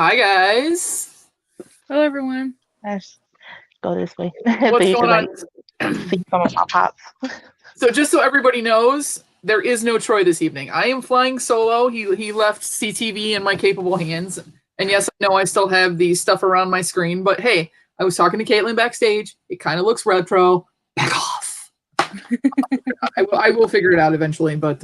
Hi, guys. Hello, everyone. Let's go this way so What's you going can on? see some of my pops. So, just so everybody knows, there is no Troy this evening. I am flying solo. He left CTV in my capable hands. And yes, I know I still have the stuff around my screen, but hey, I was talking to Caitlin backstage. It kind of looks retro. Back off. I will figure it out eventually, but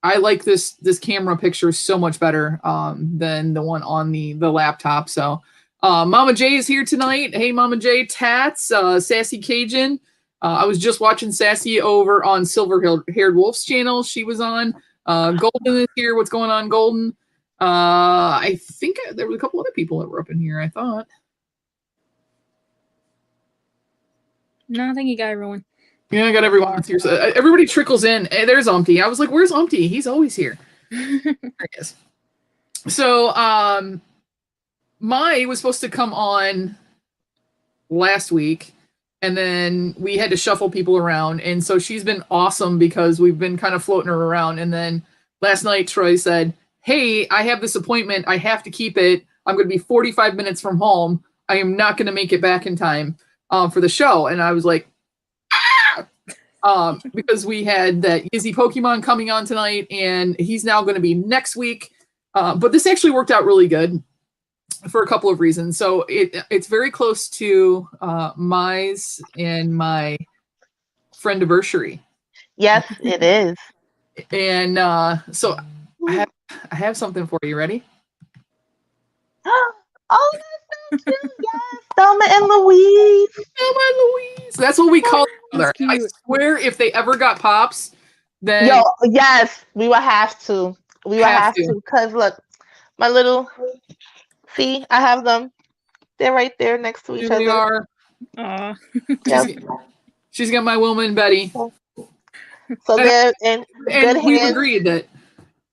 I like this camera picture so much better than the one on the laptop. So Mama J is here tonight. Hey, Mama J, Tats, Sassy Cajun. I was just watching Sassy over on Silver Haired Wolf's channel. She was on. Golden is here. What's going on, Golden? I think there was a couple other people that were up in here, I thought. No, I think you got everyone. Yeah, I got everyone here. So everybody trickles in. Hey, there's Umpty. I was like, where's Umpty? He's always here. There he is. So, Mai was supposed to come on last week, and then we had to shuffle people around. And so she's been awesome because we've been kind of floating her around. And then last night, Troy said, hey, I have this appointment. I have to keep it. I'm going to be 45 minutes from home. I am not going to make it back in time for the show. And I was like, because we had that Yizzy Pokemon coming on tonight, and he's now going to be next week. But this actually worked out really good for a couple of reasons. So it's very close to Mai's and my friend anniversary. Yes, it is. And so I have something for you. Ready? Oh, that's so cute. Yes, Thelma and Louise. Thelma and Louise. That's what we call each other. I swear, if they ever got pops, then yes, we would have to. We would have to. Because look, my little, see, I have them. They're right there next to each other. They are. She's got my Wilma and Betty. So they're in good hands. We've agreed that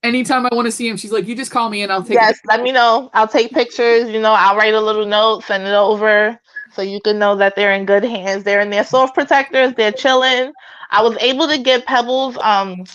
anytime I want to see him, she's like, you just call me and I'll take Yes, let me know. I'll take pictures. I'll write a little note, send it over so you can know that they're in good hands. They're in their soft protectors. They're chilling. I was able to get Pebbles.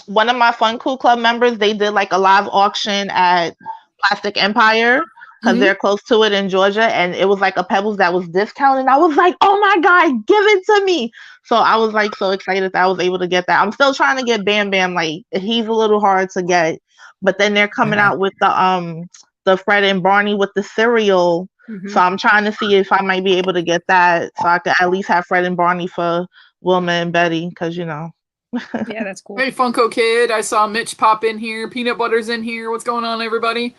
One of my Fun Cool Club members, they did like a live auction at Plastic Empire because they're close to it in Georgia. And it was like a Pebbles that was discounted. I was like, oh my God, give it to me. So I was like so excited that I was able to get that. I'm still trying to get Bam Bam. Like, he's a little hard to get. But then they're coming out with the Fred and Barney with the cereal. So I'm trying to see if I might be able to get that so I could at least have Fred and Barney for Wilma and Betty, because Yeah, that's cool. Hey, Funko Kid. I saw Mitch pop in here. Peanut Butter's in here. What's going on, everybody?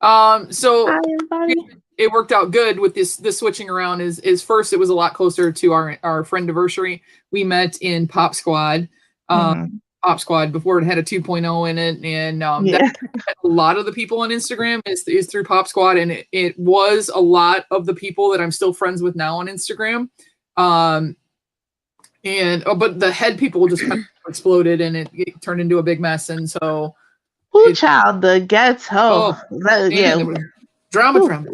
So hi, everybody. It worked out good with this switching around. Is first, it was a lot closer to our friend anniversary. We met in Pop Squad. Pop Squad before it had a 2.0 in it, and a lot of the people on Instagram is through Pop Squad, and it was a lot of the people that I'm still friends with now on Instagram. But the head people just kind of exploded, and it turned into a big mess, and so child, the ghetto. Drama.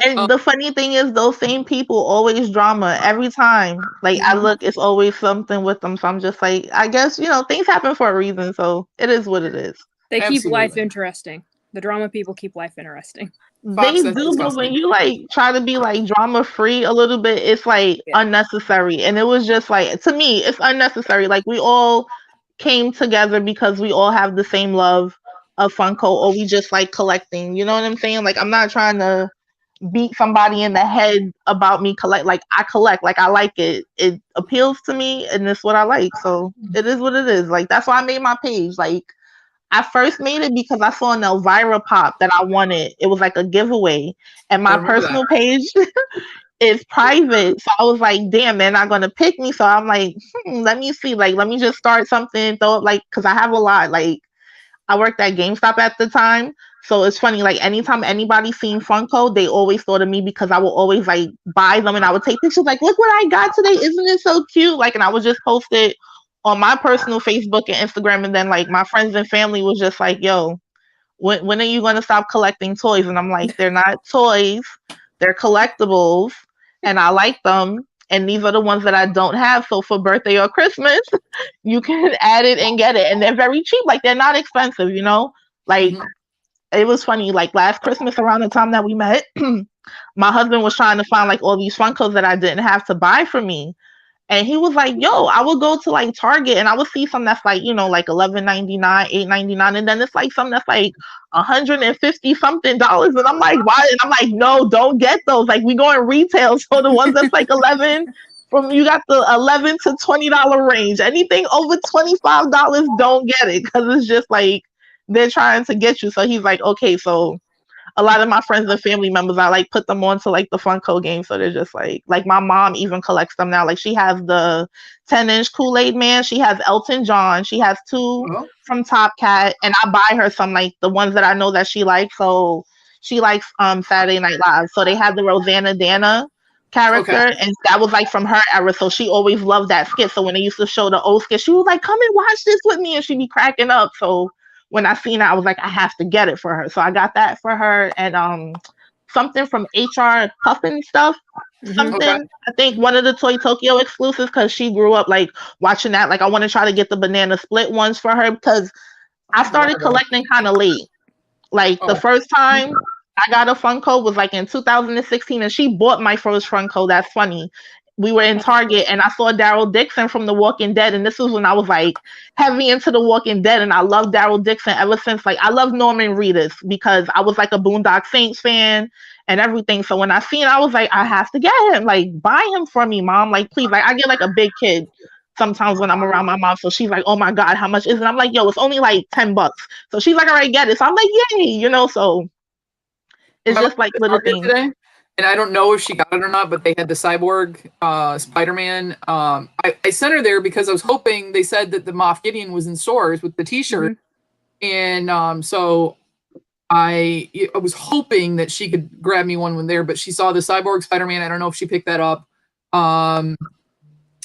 And the funny thing is, those same people always drama every time. Like, I look, it's always something with them. So I'm just like, I guess, things happen for a reason. So it is what it is. They keep life interesting. The drama people keep life interesting. They do, but when you try to be drama free a little bit, it's unnecessary. And it was just to me, it's unnecessary. Like, we all came together because we all have the same love of Funko, or we just like collecting. You know what I'm saying? Like, I'm not trying to beat somebody in the head about me collect. Like, I collect. Like, I like it. It appeals to me, and it's what I like. So it is what it is. Like, that's why I made my page. Like, I first made it because I saw an Elvira pop that I wanted. It was like a giveaway, and my personal page is private. So I was like, damn, they're not gonna pick me. So I'm like, let me see. Like, let me just start something. Though, because I have a lot. Like, I worked at GameStop at the time. So it's funny, anytime anybody seen Funko, they always thought of me because I would always buy them, and I would take pictures look what I got today. Isn't it so cute? And I would just post it on my personal Facebook and Instagram, and then my friends and family was just like, yo, when are you going to stop collecting toys? And I'm like, they're not toys, they're collectibles, and I like them. And these are the ones that I don't have. So for birthday or Christmas, you can add it and get it. And they're very cheap. They're not expensive, it was funny. Like last Christmas, around the time that we met, my husband was trying to find like all these Funkos that I didn't have to buy for me. And he was like, yo, I would go to like Target and I would see some that's like, you know, like $11.99, $8.99. And then it's like something that's like $150 something dollars. And I'm like, why? And I'm like, no, don't get those. Like we go in retail. So the ones that's like 11 from you got the $11 to $20 range. Anything over $25, don't get it. Cause it's just like they're trying to get you. So he's like, okay, so a lot of my friends and family members, I like put them on to like the Funko game. So they're just like my mom even collects them now. Like she has the 10-inch Kool-Aid Man. She has Elton John. She has two from Top Cat. And I buy her some like the ones that I know that she likes. So she likes Saturday Night Live. So they have the Rosanna Dana character and that was like from her era. So she always loved that skit. So when they used to show the old skit, she was like, come and watch this with me. And she'd be cracking up. So when I seen it, I was like, I have to get it for her. So I got that for her and something from HR Puffin stuff. Something. I think one of the Toy Tokyo exclusives because she grew up like watching that. Like I want to try to get the banana split ones for her because I started collecting kind of late. Like the first time I got a Funko was like in 2016 and she bought my first Funko. That's funny. We were in Target and I saw Daryl Dixon from The Walking Dead. And this was when I was like heavy into The Walking Dead. And I love Daryl Dixon ever since. Like I love Norman Reedus because I was like a Boondock Saints fan and everything. So when I seen it, I was like, I have to get him. Like buy him for me, mom. Like please. Like I get like a big kid sometimes when I'm around my mom. So she's like, oh my God, how much is it? I'm like, yo, it's only like $10. So she's like, all right, get it. So I'm like, yay, you know, so it's just like little things. Today, and I don't know if she got it or not, but they had the Cyborg Spider-Man. I sent her there because I was hoping they said that the Moff Gideon was in stores with the t-shirt. And so I was hoping that she could grab me one when there, but she saw the Cyborg Spider-Man. I don't know if she picked that up.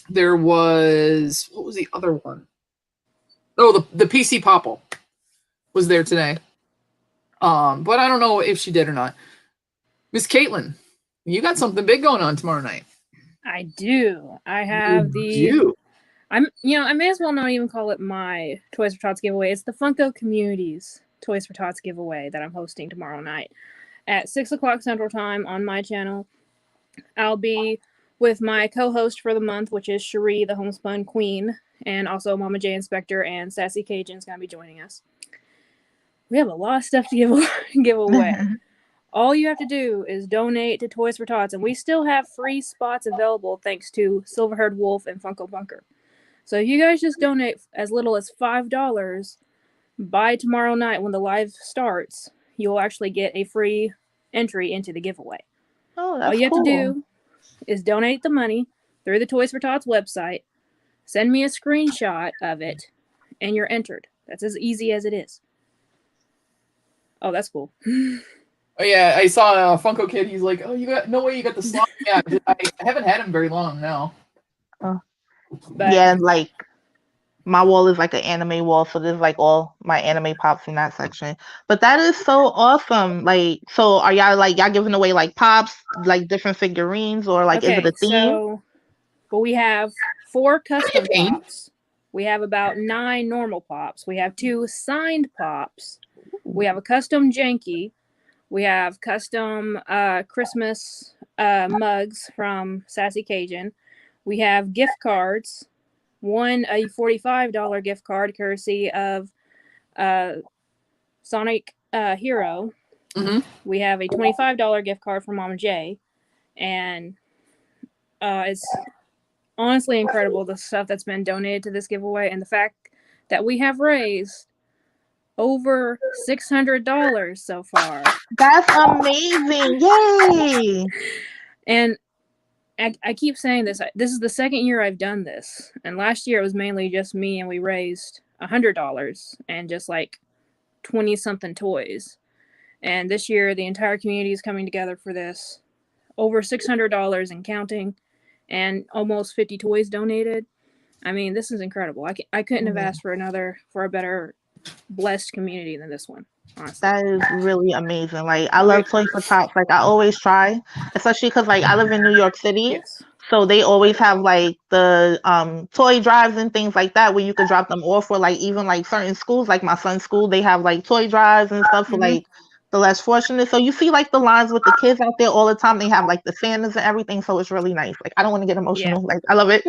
There was, what was the other one? Oh, the PC Popple was there today. But I don't know if she did or not. Miss Caitlin, you got something big going on tomorrow night. I do. I have I may as well not even call it my Toys for Tots giveaway. It's the Funko Communities Toys for Tots giveaway that I'm hosting tomorrow night at 6 o'clock Central Time on my channel. I'll be with my co-host for the month, which is Cherie, the Homespun Queen, and also Mama J Inspector and Sassy Cajun's going to be joining us. We have a lot of stuff to give away. All you have to do is donate to Toys for Tots, and we still have free spots available thanks to Silverhaired Wolf and Funko Bunker. So if you guys just donate as little as $5 by tomorrow night when the live starts, you'll actually get a free entry into the giveaway. Oh, that's all you have cool. to do is donate the money through the Toys for Tots website, send me a screenshot of it, and you're entered. That's as easy as it is. Oh, that's cool. Oh yeah, I saw a Funko Kid. He's like, "Oh, you got no way you got the slime." Yeah, I haven't had him very long now. Yeah, like my wall is like an anime wall, so there's like all my anime pops in that section. But that is so awesome. Like, so are y'all giving away like pops, like different figurines, or like is it a theme? So, well, we have 4 custom pops. We have about 9 normal pops. We have 2 signed pops. We have a custom Janky. We have custom Christmas mugs from Sassy Cajun. We have gift cards. One, a $45 gift card courtesy of Sonic Hero. We have a $25 gift card from Mama J. And it's honestly incredible, the stuff that's been donated to this giveaway, and the fact that we have raised over $600 so far. That's amazing. Yay! And I keep saying this. This is the second year I've done this. And last year it was mainly just me, and we raised $100 and just like 20-something toys. And this year the entire community is coming together for this. Over $600 and counting, and almost 50 toys donated. I mean, this is incredible. I couldn't have asked for a better blessed community than this one, honestly. That is really amazing. Like I love Toys for Tots. Like I always try, especially because like I live in New York City. Yes. So they always have like the toy drives and things like that where you could drop them off, or like even like certain schools, like my son's school, they have like toy drives and stuff for like the less fortunate. So you see like the lines with the kids out there all the time. They have like the Santas and everything. So it's really nice. Like I don't want to get emotional. Like I love it.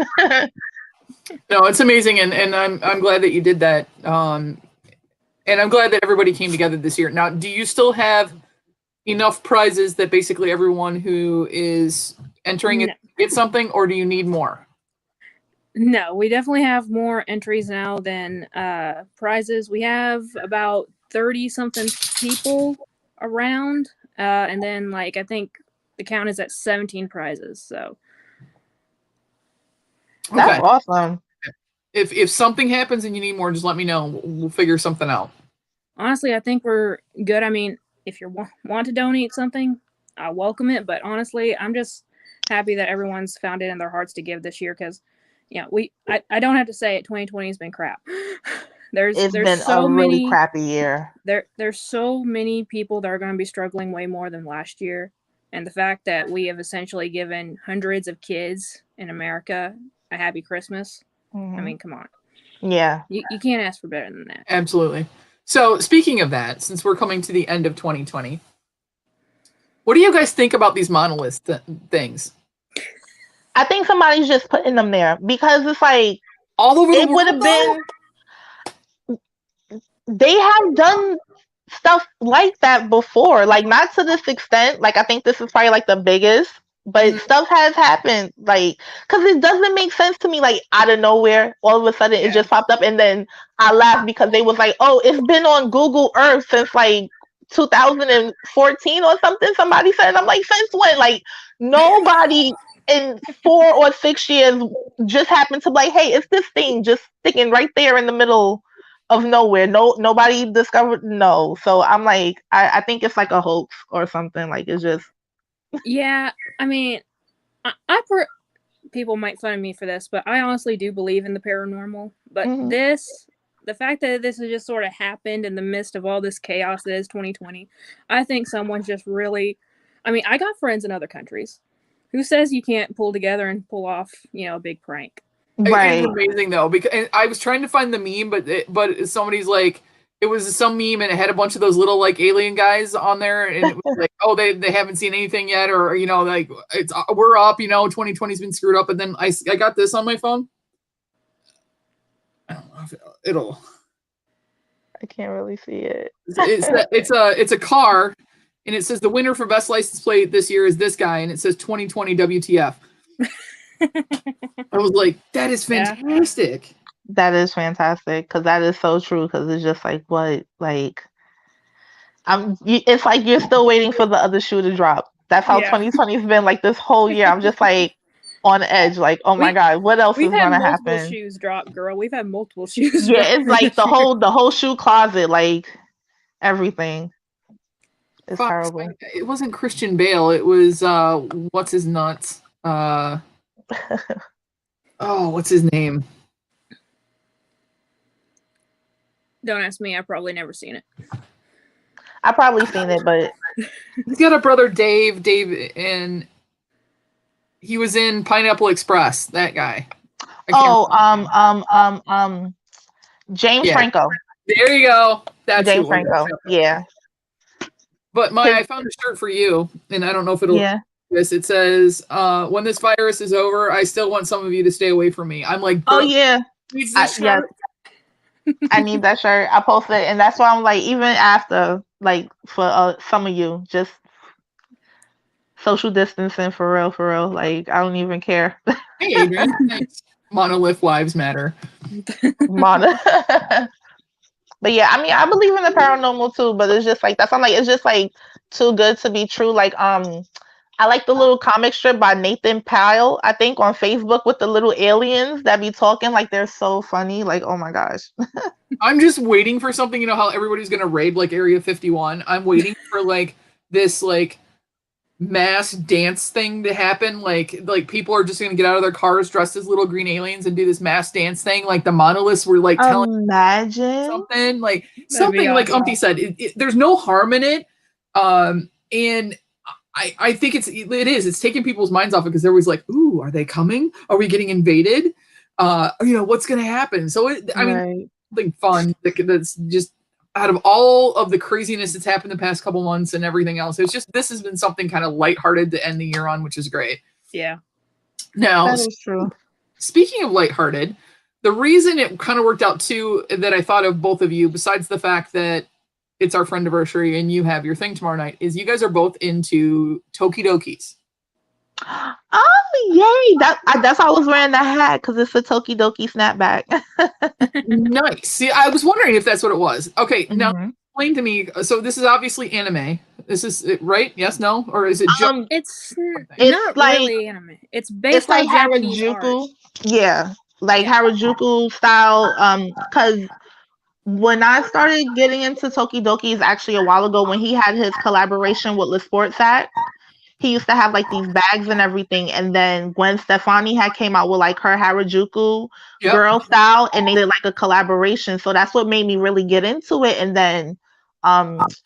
No, it's amazing, and I'm glad that you did that. And I'm glad that everybody came together this year. Now, do you still have enough prizes that basically everyone who is entering it gets something, or do you need more? No, we definitely have more entries now than prizes. We have about 30-something people around, and then like I think the count is at 17 prizes. So that's awesome. If something happens and you need more, just let me know. We'll figure something out. Honestly, I think we're good. I mean, if you want to donate something, I welcome it. But honestly, I'm just happy that everyone's found it in their hearts to give this year, because, I don't have to say it. 2020 has been crap. It's been so a really crappy year. There's so many people that are going to be struggling way more than last year, and the fact that we have essentially given hundreds of kids in America a happy Christmas. I mean, come on. Yeah. You can't ask for better than that. Absolutely. So speaking of that, since we're coming to the end of 2020, what do you guys think about these monolith things? I think somebody's just putting them there because it's like all over the world. It would have been. They have done stuff like that before, like not to this extent. Like I think this is probably like the biggest, but stuff has happened. Like because it doesn't make sense to me. Like out of nowhere, all of a sudden it just popped up, and then I laughed because they was like, "Oh, it's been on Google Earth since like 2014 or something." Somebody said, and I'm like, "Since when?" Like nobody in 4 or 6 years just happened to be like, "Hey, it's this thing just sticking right there in the middle of nowhere." Nobody discovered. No. So I'm like, I think it's like a hoax or something. Like it's just. Yeah, I mean, people might find me for this, but I honestly do believe in the paranormal. But the fact that this has just sort of happened in the midst of all this chaos that is 2020, I think someone's just really. I mean, I got friends in other countries. Who says you can't pull together and pull off, a big prank? Right. It's amazing though, because I was trying to find the meme, but somebody's like, it was some meme and it had a bunch of those little like alien guys on there, and it was like, oh, they haven't seen anything yet, or like we're up, 2020's been screwed up, and then I got this on my phone. I don't know if it'll. I can't really see it. It's a car. And it says the winner for best license plate this year is this guy, and it says 2020 WTF. I was like, that is fantastic. Yeah. That is fantastic because that is so true. Because it's just like what, like, it's like you're still waiting for the other shoe to drop. That's how 2020 has been like this whole year. I'm just like on edge, like, oh my god, what else is gonna happen? We've had multiple shoes drop, girl. We've had multiple shoes. Yeah, it's like the whole shoe closet, like everything. It's terrible. It wasn't Christian Bale. It was what's his nuts? What's his name? Don't ask me. I've probably never seen it. I've probably seen it, but he's got a brother, Dave, and he was in Pineapple Express. That guy. James Franco. There you go. That's James Franco. Yeah. But I found a shirt for you, and I don't know if it'll. Yeah. This it says, "When this virus is over, I still want some of you to stay away from me." I'm like, oh yeah, shirt. I need that shirt. I posted it, and that's why I'm like, even after, like, for some of you, just social distancing for real. Like, I don't even care. Hey, Adrian. Thanks. Monolith lives matter. But yeah, I mean, I believe in the paranormal too, but it's just like it's just like too good to be true. Like, I like the little comic strip by Nathan Pyle, I think, on Facebook with the little aliens that be talking. Like, they're so funny. Like, oh my gosh. I'm just waiting for something. You know how everybody's gonna raid like Area 51. I'm waiting for like this like mass dance thing to happen. Like people are just gonna get out of their cars dressed as little green aliens and do this mass dance thing. Like the monoliths were like telling something like Umpty said. There's no harm in it, and I think it is. It's taking people's minds off it because they're always like, "Ooh, are they coming? Are we getting invaded? What's going to happen?" So I mean, something fun that's just out of all of the craziness that's happened the past couple months and everything else. This has been something kind of lighthearted to end the year on, which is great. Yeah. Now, that is true. Speaking of lighthearted, the reason it kind of worked out too that I thought of both of you, besides the fact that it's our friendiversary and you have your thing tomorrow night, is you guys are both into Tokidokis. Oh, yay! That's why I was wearing the hat, because it's a Tokidoki snapback. Nice. See, I was wondering if that's what it was. Okay, now explain to me. So this is obviously anime. This is right? Yes, no, or is it just? It's not like, really anime. It's based on like Japanese Harajuku. art. Yeah, like Harajuku style. Because when I started getting into Tokidokis actually a while ago, when he had his collaboration with Le Sportsac, he used to have like these bags and everything. And then Gwen Stefani had came out with like her Harajuku girl style, and they did like a collaboration. So that's what made me really get into it. And then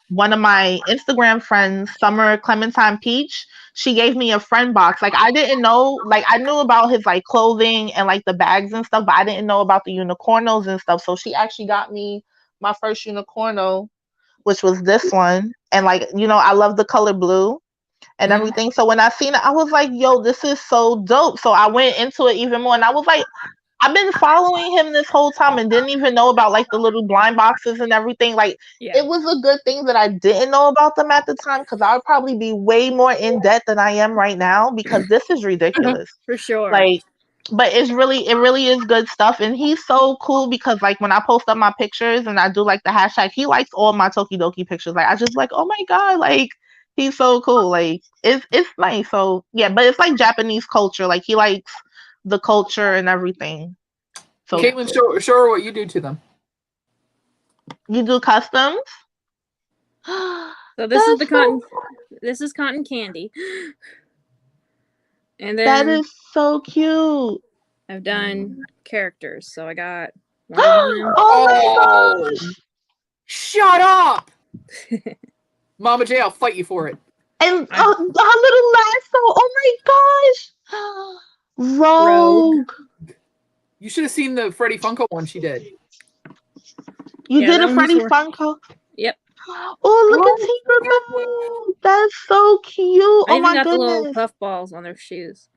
one of my Instagram friends, Summer Clementine Peach, she gave me a friend box. Like I didn't know, like I knew about his like clothing and like the bags and stuff, but I didn't know about the unicornos and stuff. So she actually got me my first unicorno, which was this one. And like, I love the color blue and everything. So when I seen it, I was like, yo, this is so dope. So I went into it even more, and I was like, I've been following him this whole time and didn't even know about like the little blind boxes and everything. Like it was a good thing that I didn't know about them at the time, because I would probably be way more in debt than I am right now, because this is ridiculous. For sure. Like, but it really is good stuff. And he's so cool, because like when I post up my pictures and I do like the hashtag, he likes all my Tokidoki pictures. Like I just like, oh my God, like he's so cool. Like it's nice. So yeah, but it's like Japanese culture. Like he likes the culture and everything. So Caitlin, show her what you do to them. You do customs? So this is the cotton. This is cotton candy. And then that is so cute. I've done characters. So I got oh my gosh. Shut up. Mama J, I'll fight you for it. And her little lasso. Oh my gosh. Rogue. You should have seen the Freddy Funko one she did. You did a Freddy Funko? Yep. Oh, look at Tinkerbell. That's so cute. I oh my got goodness. The little puff balls on their shoes.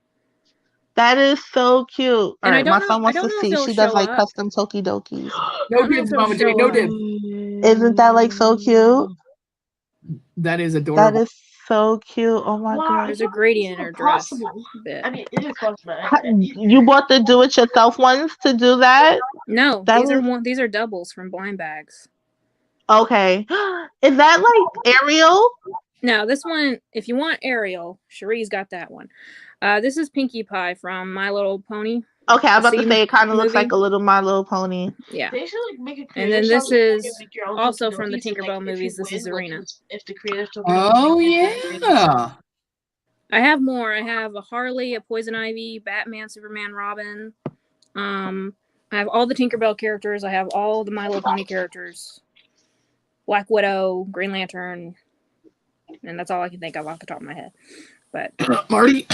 That is so cute. All right, my son wants to see. She does like custom Tokidokis. No dibs, Mama J. No dibs. Isn't that like so cute? That is adorable. That is so cute. Oh my God. There's a gradient in her dress. I mean, it is possible. You bought the do-it-yourself ones to do that? No, these are doubles from blind bags. Okay. Is that like Ariel? No, this one, if you want Ariel, Cherie's got that one. This is Pinkie Pie from My Little Pony. Okay, I was about to say it kind of looks like a little My Little Pony. Yeah. They should like make a and then this is also from the Tinkerbell movies. This is Serena. Oh yeah. I have more. I have a Harley, a Poison Ivy, Batman, Superman, Robin. I have all the Tinkerbell characters. I have all the My Little Pony characters. Black Widow, Green Lantern, and that's all I can think of off the top of my head. But Marty.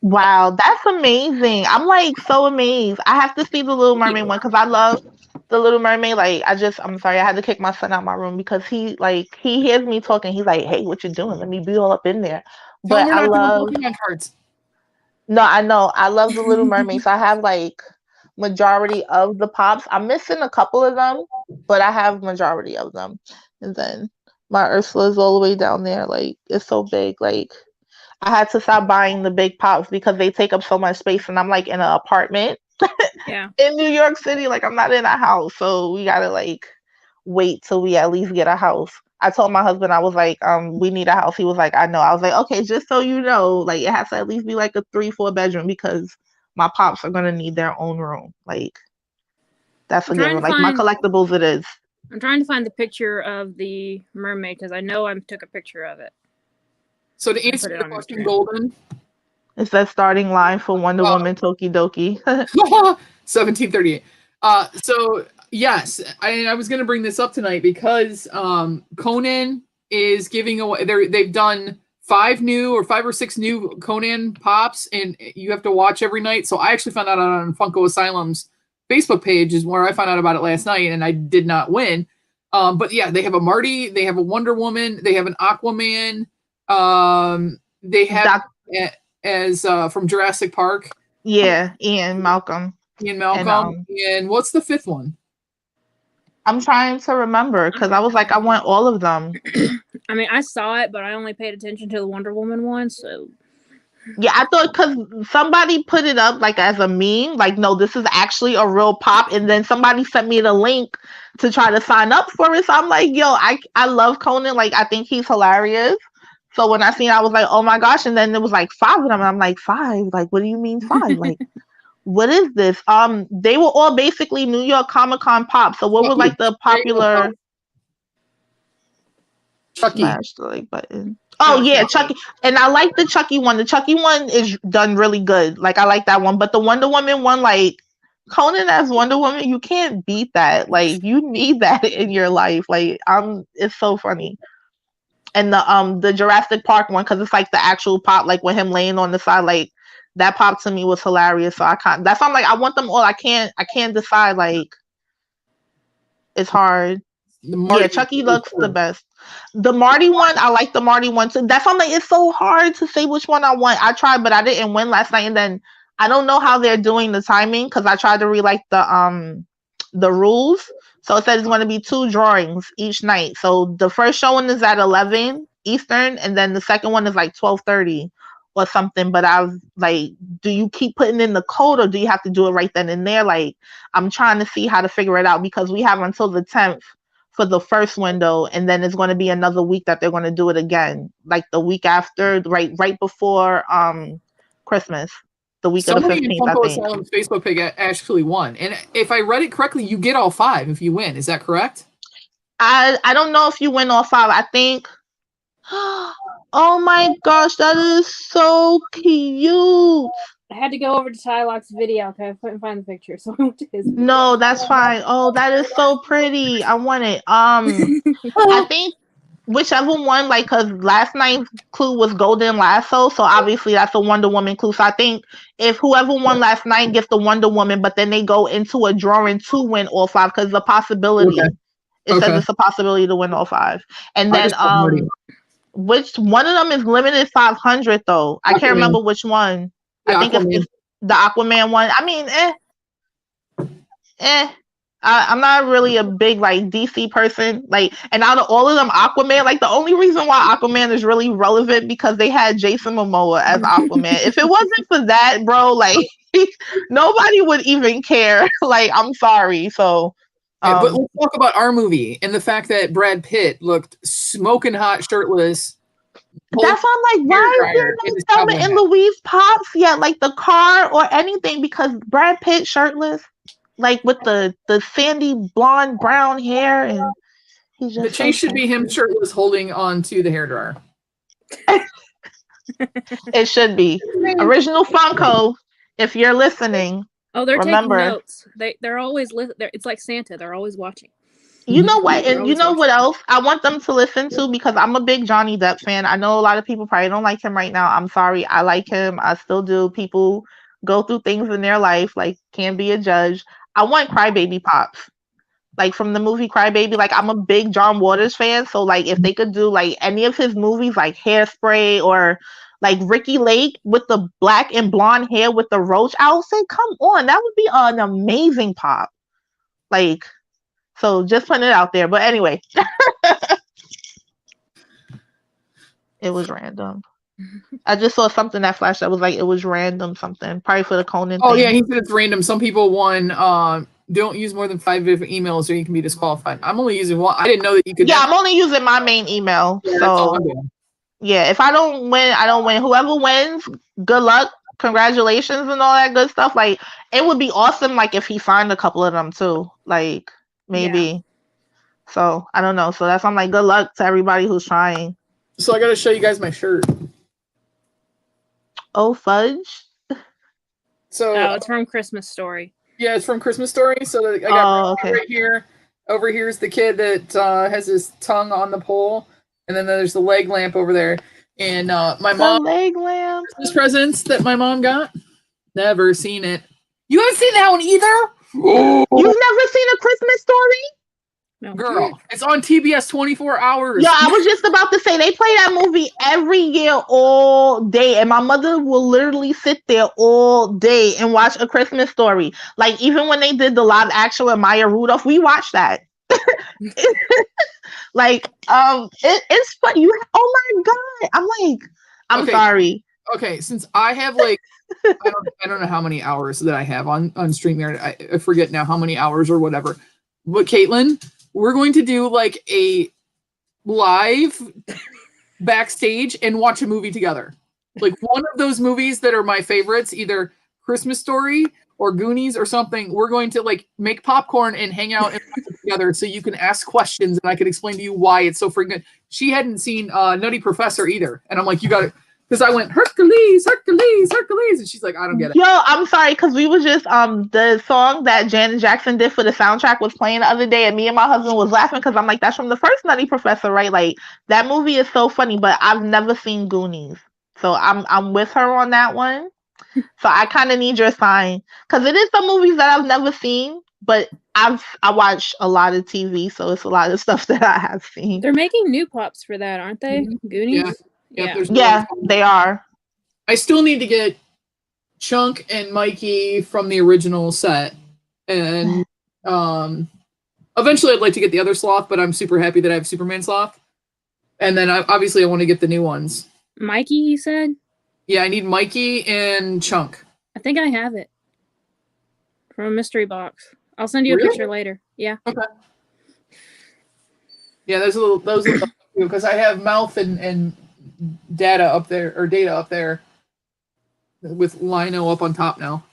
Wow, that's amazing. I'm like so amazed. I have to see the Little Mermaid one, because I love the Little Mermaid. Like I'm sorry, I had to kick my son out of my room because he hears me talking. He's like, hey, what you doing? Let me be all up in there. But I love Pokemon cards. No, I know. I love the Little Mermaid. So I have like majority of the pops. I'm missing a couple of them, but I have majority of them. And then my Ursula's all the way down there. Like it's so big. Like I had to stop buying the big pops because they take up so much space, and I'm like in an apartment in New York City. Like I'm not in a house, so we gotta like wait till we at least get a house. I told my husband, I was like, we need a house. He was like, I know. I was like, okay, just so you know, like it has to at least be like a 3-4 bedroom, because my pops are gonna need their own room. Like that's a given. Like my collectibles, it is. I'm trying to find the picture of the mermaid because I know I took a picture of it. So to answer the question, Golden, it's that starting line for Wonder Woman Tokidoki. 1738. So yes, I was going to bring this up tonight because Conan is giving away. They've done 5 or 6 new Conan pops, and you have to watch every night. So I actually found out on Funko Asylum's Facebook page is where I found out about it last night, and I did not win. But yeah, they have a Marty, they have a Wonder Woman, they have an Aquaman, they have as from Jurassic Park. Yeah, Ian Malcolm. And what's the 5th one? I'm trying to remember because I was like, I want all of them. I mean, I saw it, but I only paid attention to the Wonder Woman one, so. Yeah, I thought because somebody put it up like as a meme, like, no, this is actually a real pop, and then somebody sent me the link to try to sign up for it. So I'm like, yo, I love Conan. Like, I think he's hilarious. So when I seen it, I was like, oh my gosh, and then there was like 5 of them, and I'm like, 5? Like, what do you mean 5? Like, what is this? They were all basically New York Comic-Con pops. So what were like the popular? Chucky. Smash the like button. Oh yeah, Chucky. And I like the Chucky one. The Chucky one is done really good. Like, I like that one. But the Wonder Woman one, like, Conan as Wonder Woman, you can't beat that. Like, you need that in your life. Like, it's so funny. And the Jurassic Park one, because it's like the actual pop, like with him laying on the side, like that pop to me was hilarious. So I can't. That's why I'm like, I want them all. I can't decide. Like, it's hard. Yeah, Chucky looks the best. The Marty one, I like the Marty one too. That's something. It's so hard to say which one I want. I tried, but I didn't win last night. And then I don't know how they're doing the timing because I tried to read like the rules. So it says it's going to be 2 drawings each night. So the first showing is at 11 Eastern, and then the second one is like 12:30 or something. But I was like, do you keep putting in the code, or do you have to do it right then and there? Like, I'm trying to see how to figure it out because we have until the 10th for the first window, and then it's going to be another week that they're going to do it again, like the week after, right before Christmas. The week of the 15th, in Funko Asylum's Facebook page actually won. And if I read it correctly, you get all 5 if you win. Is that correct? I don't know if you win all 5. I think. Oh my gosh, that is so cute. I had to go over to Tylock's video. Okay, I couldn't find the picture, so I went to his video. No, that's fine. Oh, that is so pretty. I want it. I think whichever one, like, because last night's clue was Golden Lasso, so obviously that's a Wonder Woman clue. So I think if whoever won last night gets the Wonder Woman, but then they go into a drawing to win all 5, because the possibility, it says it's a possibility to win all 5. And then which one of them is limited 500 though? I can't remember which one. I think it's the Aquaman one. I mean, I'm not really a big like DC person. Like, and out of all of them, Aquaman, like the only reason why Aquaman is really relevant because they had Jason Momoa as Aquaman. If it wasn't for that, bro, like nobody would even care. Like, I'm sorry. So but let's talk about our movie and the fact that Brad Pitt looked smoking hot shirtless. That's why I'm like, why is there no Thelma and Louise pops yet? Like the car or anything, because Brad Pitt shirtless, like with the sandy blonde brown hair, and he's just the chase should be him shirtless holding on to the hairdryer. It should be. Original Funko, if you're listening. Oh, they're taking notes. They're always it's like Santa. They're always watching. You know what? And you know what else I want them to listen to? Because I'm a big Johnny Depp fan. I know a lot of people probably don't like him right now. I'm sorry. I like him. I still do. People go through things in their life. Like, can't be a judge. I want Crybaby pops. Like, from the movie Crybaby. Like, I'm a big John Waters fan. So, like, if they could do, like, any of his movies, like Hairspray or, like, Ricky Lake with the black and blonde hair with the roach, I would say, come on. That would be an amazing pop. Like... So just putting it out there. But anyway, it was random. I just saw something that flashed that was like, it was random something. Probably for the Conan thing. Yeah, he said it's random. Some people won, don't use more than 5 different emails or you can be disqualified. I'm only using one. I didn't know that you could. Yeah, I'm only using my main email. Yeah, so yeah, if I don't win, I don't win. Whoever wins, good luck. Congratulations and all that good stuff. Like, it would be awesome, like, if he signed a couple of them too. Like, maybe. Yeah. So I don't know. So that's, I'm like, good luck to everybody who's trying. So I gotta show you guys my shirt. Oh, fudge. So it's from Christmas Story. Yeah, it's from Christmas Story. So I got right here. Over here is the kid that has his tongue on the pole, And then there's the leg lamp over there. And my mom, leg lamp. Christmas presents that my mom got. Never seen it. You haven't seen that one either? You've never seen A Christmas Story? No. Girl, it's on TBS 24 hours. Yeah, I was just about to say they play that movie every year all day, and my mother will literally sit there all day and watch A Christmas Story. Like even when they did the live action with Maya Rudolph, we watched that. Like it's fun. Oh my god! I'm like, I'm sorry. Okay, since I have like I don't know how many hours that I have on StreamYard. I forget now how many hours or whatever. But Caitlin, we're going to do like a live backstage and watch a movie together. Like one of those movies that are my favorites, either Christmas Story or Goonies or something. We're going to like make popcorn and hang out and watch it together so you can ask questions and I can explain to you why it's so freaking good. She hadn't seen Nutty Professor either. And I'm like, you got it. Because I went, Hercules, Hercules, Hercules. And she's like, I don't get it. Yo, I'm sorry, because we was just, the song that Janet Jackson did for the soundtrack was playing the other day, and me and my husband was laughing because I'm like, that's from the first Nutty Professor, right? Like, that movie is so funny, but I've never seen Goonies. So I'm with her on that one. So I kind of need your sign. Because it is some movies that I've never seen, but I watch a lot of TV, so it's a lot of stuff that I have seen. They're making new pops for that, aren't they? Mm-hmm. Goonies? Yeah, they are. I still need to get Chunk and Mikey from the original set. And eventually I'd like to get the other Sloth, but I'm super happy that I have Superman Sloth. And then obviously I want to get the new ones. Mikey, he said? Yeah, I need Mikey and Chunk. I think I have it. From a mystery box. I'll send you a picture later. Yeah. Okay. Yeah, those because I have Mouth and Data up there with Lino up on top now.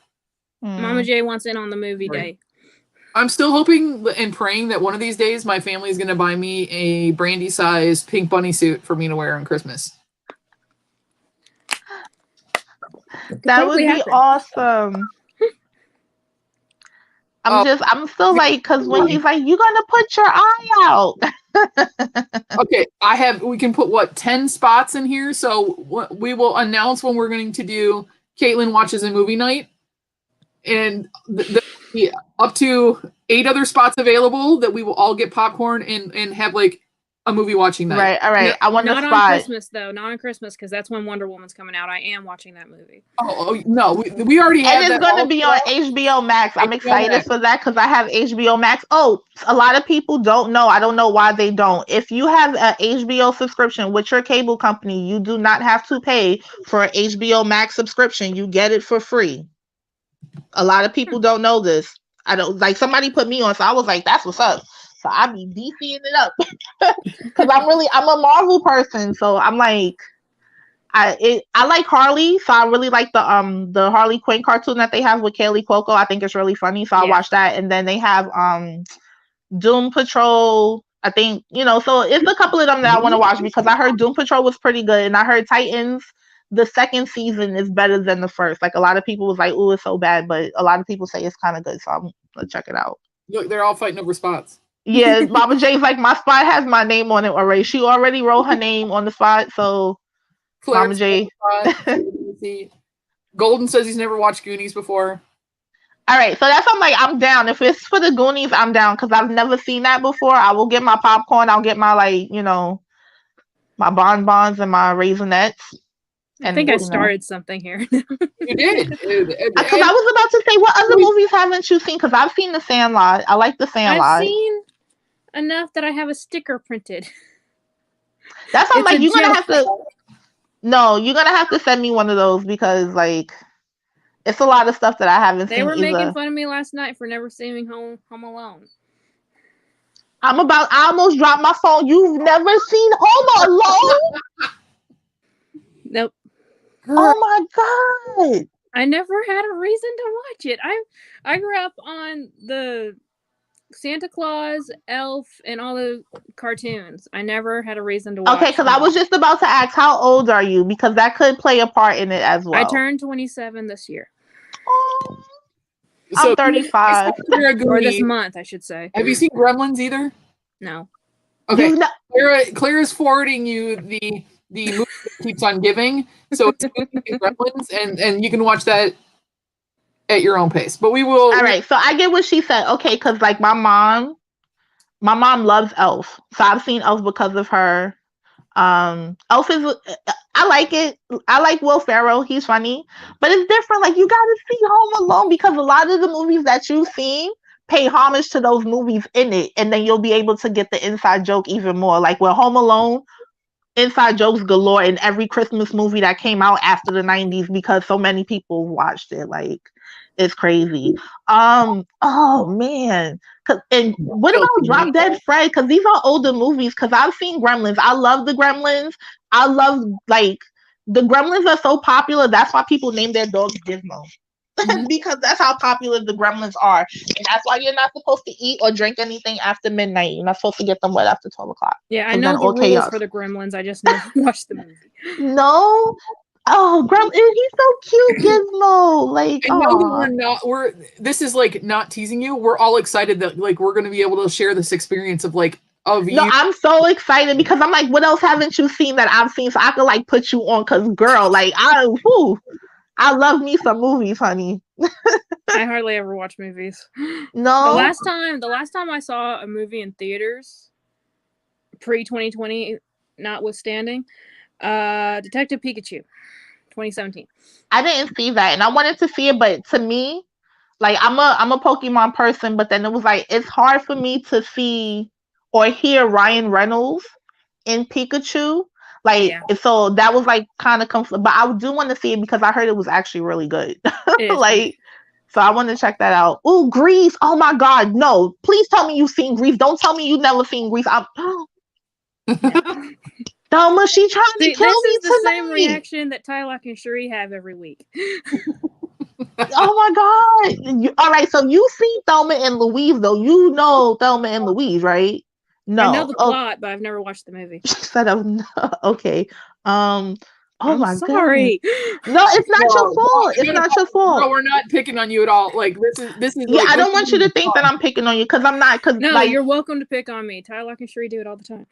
Mama J wants in on the movie day. I'm still hoping and praying that one of these days my family is going to buy me a Brandy-sized pink bunny suit for me to wear on Christmas. That would be awesome. I'm still like, because when he's like, you're gonna put your eye out. Okay, we can put 10 spots in here, so we will announce when we're going to do Caitlin watches a movie night, and up to 8 other spots available that we will all get popcorn and have like a movie watching night. Right, all right. I want not a spot. on Christmas though, not on Christmas because that's when Wonder Woman's coming out. I am watching that movie. Oh no, we already have. And it's going to be on HBO Max. I'm excited for that because I have HBO Max. Oh, a lot of people don't know. I don't know why they don't. If you have an HBO subscription with your cable company, you do not have to pay for an HBO Max subscription. You get it for free. A lot of people don't know this. I don't like somebody put me on, so I was like, that's what's up. So I be DCing it up because I'm a Marvel person. So I'm like, I like Harley. So I really like the Harley Quinn cartoon that they have with Kaylee Cuoco. I think it's really funny. So I watched that, and then they have Doom Patrol. I think so it's a couple of them that I want to watch because I heard Doom Patrol was pretty good, and I heard Titans. The second season is better than the first. Like a lot of people was like, "Ooh, it's so bad," but a lot of people say it's kind of good. So I'm gonna check it out. Look, they're all fighting over spots. Yeah, Mama J's like, my spot has my name on it already. She already wrote her name on the spot, so Mama J. Golden says he's never watched Goonies before. All right, so that's I'm like, I'm down. If it's for the Goonies, I'm down because I've never seen that before. I will get my popcorn. I'll get my my bonbons and my Raisinets. I think I started something here. You did. Because I was about to say, what other movies haven't you seen? Because I've seen The Sandlot. I like The Sandlot. I've seen enough that I have a sticker printed. That's I'm like, you're gonna have to. No, you're gonna have to send me one of those because like, it's a lot of stuff that I haven't seen. They were making fun of me last night for never seeing Home Alone. I almost dropped my phone. You've never seen Home Alone? Nope. Oh my god! I never had a reason to watch it. I grew up on the Santa Claus, Elf, and all the cartoons. I never had a reason to watch. Okay, because I was just about to ask, how old are you? Because that could play a part in it as well. I turned 27 this year. Oh, I'm 35. Or this month, I should say. Have you seen Gremlins either? No. Okay, Clara's forwarding you the movie that keeps on giving. So it's Gremlins, and you can watch that at your own pace. But we will. All right, so I get what she said. Okay, because like my mom loves Elf, so I've seen Elf because of her. Elf is, I like it. I like Will Ferrell. He's funny, but it's different. Like, you gotta see Home Alone because a lot of the movies that you've seen pay homage to those movies in it, and then you'll be able to get the inside joke even more. Like, with Home Alone, inside jokes galore in every Christmas movie that came out after the 90s because so many people watched it. Like, it's crazy. Oh man. And what about Drop Dead Fred? Because these are older movies. Because I've seen Gremlins. I love the Gremlins. I love, like, the Gremlins are so popular. That's why people name their dogs Gizmo. Because that's how popular the Gremlins are. And that's why you're not supposed to eat or drink anything after midnight. You're not supposed to get them wet after 12 o'clock. Yeah, I know the rules for the Gremlins. I just never watched the movie. No? Oh, he's so cute, Gizmo. Like, I know that this is like not teasing you. We're all excited that like we're gonna be able to share this experience of like No, I'm so excited because I'm like, what else haven't you seen that I've seen? So I could like put you on, cause girl, like I love me some movies, honey. I hardly ever watch movies. No. The last time I saw a movie in theaters, pre-2020 notwithstanding, Detective Pikachu, 2017. I didn't see that, and I wanted to see it, but to me, like I'm a Pokemon person, but then it was like it's hard for me to see or hear Ryan Reynolds in Pikachu. Like, so that was like kind of but I do want to see it because I heard it was actually really good. Like, so I want to check that out. Ooh, Grease! Oh my God, no! Please tell me you've seen Grease. Don't tell me you've never seen Grease. Thelma, she trying to kill me This is the same reaction that Tylock and Sheree have every week. Oh my God! All right, so you've seen Thelma and Louise, though. You know Thelma and Louise, right? No, I know the plot, but I've never watched the movie. Okay. I'm my sorry. Goodness. No, it's not your fault. It's not your fault. No, we're not picking on you at all. Like this is. Yeah, like, I don't want you to think that I'm picking on you because I'm not. No, like, you're welcome to pick on me. Tylock and Sheree do it all the time.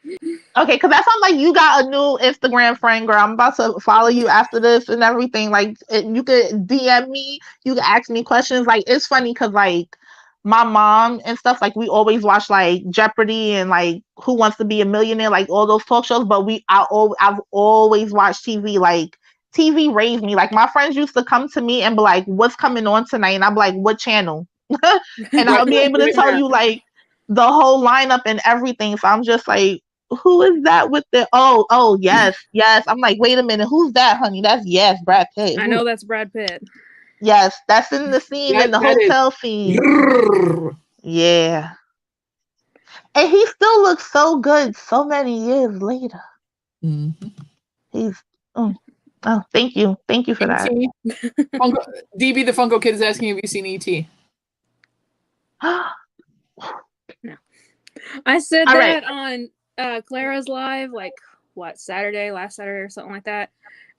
Okay, because that's I'm like, you got a new Instagram friend, girl. I'm about to follow you after this and everything. Like, you could DM me. You can ask me questions. Like, it's funny because like my mom and stuff, like we always watch like Jeopardy and like Who Wants to Be a Millionaire, like all those talk shows. But I've always watched TV. Like, TV raised me. Like, my friends used to come to me and be like, "What's coming on tonight?" And I'm like, "What channel?" And I'll be able to tell you like the whole lineup and everything. So I'm just like, who is that with the yes. I'm like, wait a minute, who's that, honey? That's Brad Pitt. I know that's Brad Pitt. Yes, that's in the scene in the hotel scene. Yeah. And he still looks so good so many years later. Mm-hmm. He's thank you for that. DB the Funko Kid is asking, have you seen E.T.? No. I said that on Clara's live, like last Saturday or something like that.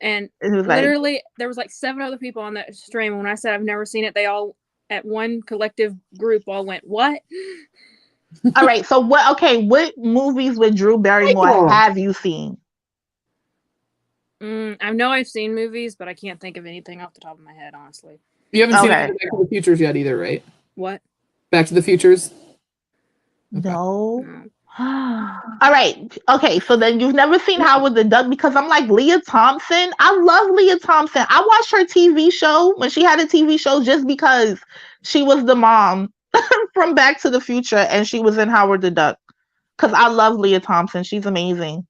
And literally there was like 7 other people on that stream. When I said I've never seen it, they all at one collective group all went, "What?" All right, so what movies with Drew Barrymore have you seen? I know I've seen movies, but I can't think of anything off the top of my head, honestly. You haven't seen Back to the Futures yet either, right? What? Back to the Futures? Okay. No. All right. Okay. So then you've never seen Howard the Duck, because I'm like, Leah Thompson. I love Leah Thompson. I watched her TV show when she had a TV show just because she was the mom from Back to the Future and she was in Howard the Duck. Because I love Leah Thompson. She's amazing.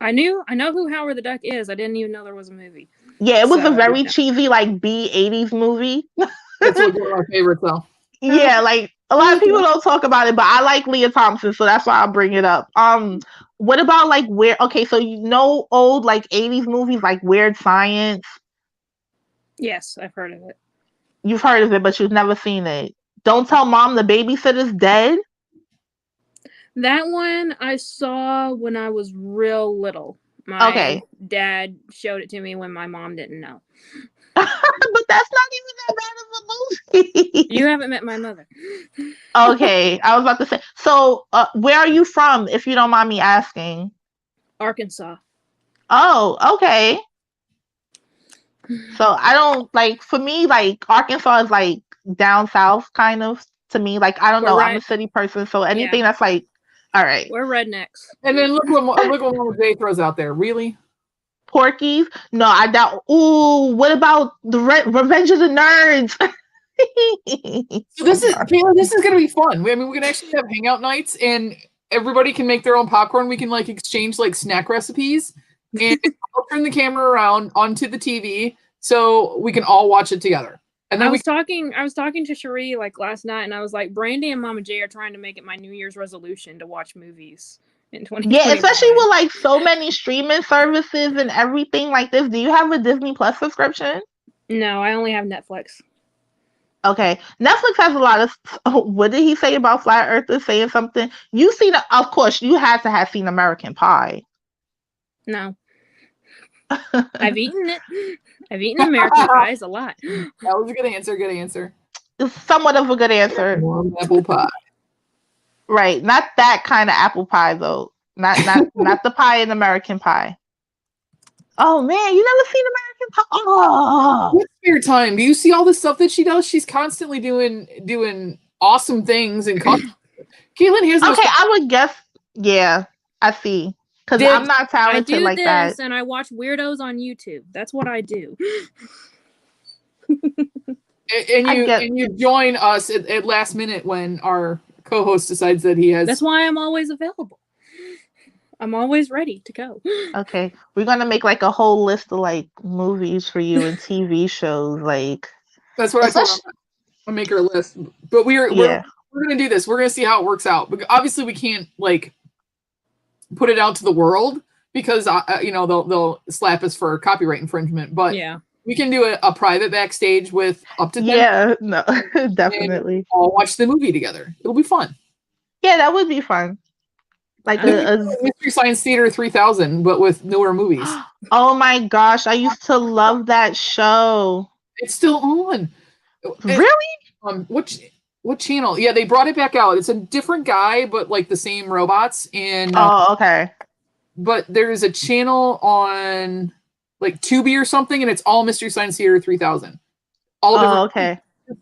I know who Howard the Duck is. I didn't even know there was a movie. Yeah, it was a very cheesy, like B-80s movie. That's like one of our favorites, though. Yeah, like a lot of people don't talk about it, but I like Leah Thompson, so that's why I'll bring it up. What about like so you know old like 80s movies like Weird Science? Yes, I've heard of it. You've heard of it, but you've never seen it. Don't Tell Mom the Babysitter's Dead? That one I saw when I was real little. My dad showed it to me when my mom didn't know. But that's not even that bad of a movie. You haven't met my mother. Okay, I was about to say. So, where are you from, if you don't mind me asking? Arkansas. Oh, okay. So I don't like. For me, like Arkansas is like down south, kind of. To me, like I don't know. I'm a city person, so anything that's like, all right. We're rednecks. And then look what Mama J throws out there. Really? Porkies? No, I doubt. Ooh, what about the Revenge of the Nerds? So this is gonna be fun. We can actually have hangout nights, and everybody can make their own popcorn. We can like exchange like snack recipes, and I'll turn the camera around onto the TV so we can all watch it together. And then I was talking to Cherie like last night, and I was like, Brandy and Mama J are trying to make it my New Year's resolution to watch movies in 2020. Yeah, especially with like so many streaming services and everything like this. Do you have a Disney Plus subscription? No, I only have Netflix. Okay, Netflix has a lot of. What did he say about flat earthers saying something? You seen? Of course, you had to have seen American Pie. No, I've eaten it. I've eaten American pies a lot. That was a good answer. Good answer. It's somewhat of a good answer. Apple pie. Right, not that kind of apple pie though. Not the pie in American Pie. Oh man, you never seen American Pie? Oh. What's spare time? Do you see all the stuff that she does? She's constantly doing awesome things and Caitlin has okay. I would guess. Yeah, I see. Because I'm not talented like that. I do this, and I watch weirdos on YouTube. That's what I do. and you join us at last minute when our co-host decides that he has. That's why I'm always available. I'm always ready to go. Okay, we're gonna make like a whole list of like movies for you and TV shows. Like that's what I told her. I'll make her a list. But we're gonna do this. We're gonna see how it works out. But obviously, we can't like put it out to the world because they'll slap us for copyright infringement. But we can do a private backstage with up to 10. Yeah, no, definitely. All watch the movie together. It'll be fun. Yeah, that would be fun. Like Mystery Science Theater 3000, but with newer movies. Oh my gosh, I used to love that show. It's still on. Really? What channel? Yeah, they brought it back out. It's a different guy, but like the same robots. And okay. But there's a channel on like Tubi or something, and it's all Mystery Science Theater 3000. All different. Okay.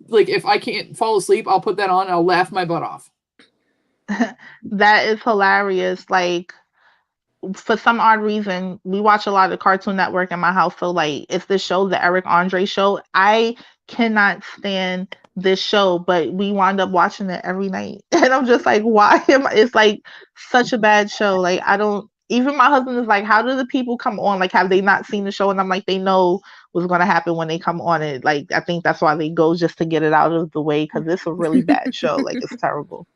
Like if I can't fall asleep, I'll put that on and I'll laugh my butt off. That is hilarious. Like for some odd reason, we watch a lot of Cartoon Network in my house. So like it's the show, the Eric Andre show. I cannot stand this show, but we wound up watching it every night. And I'm just like, it's like such a bad show. Like I don't even my husband is like, how do the people come on? Like, have they not seen the show? And I'm like, they know what's gonna happen when they come on it. Like, I think that's why they go just to get it out of the way because it's a really bad show. Like it's terrible.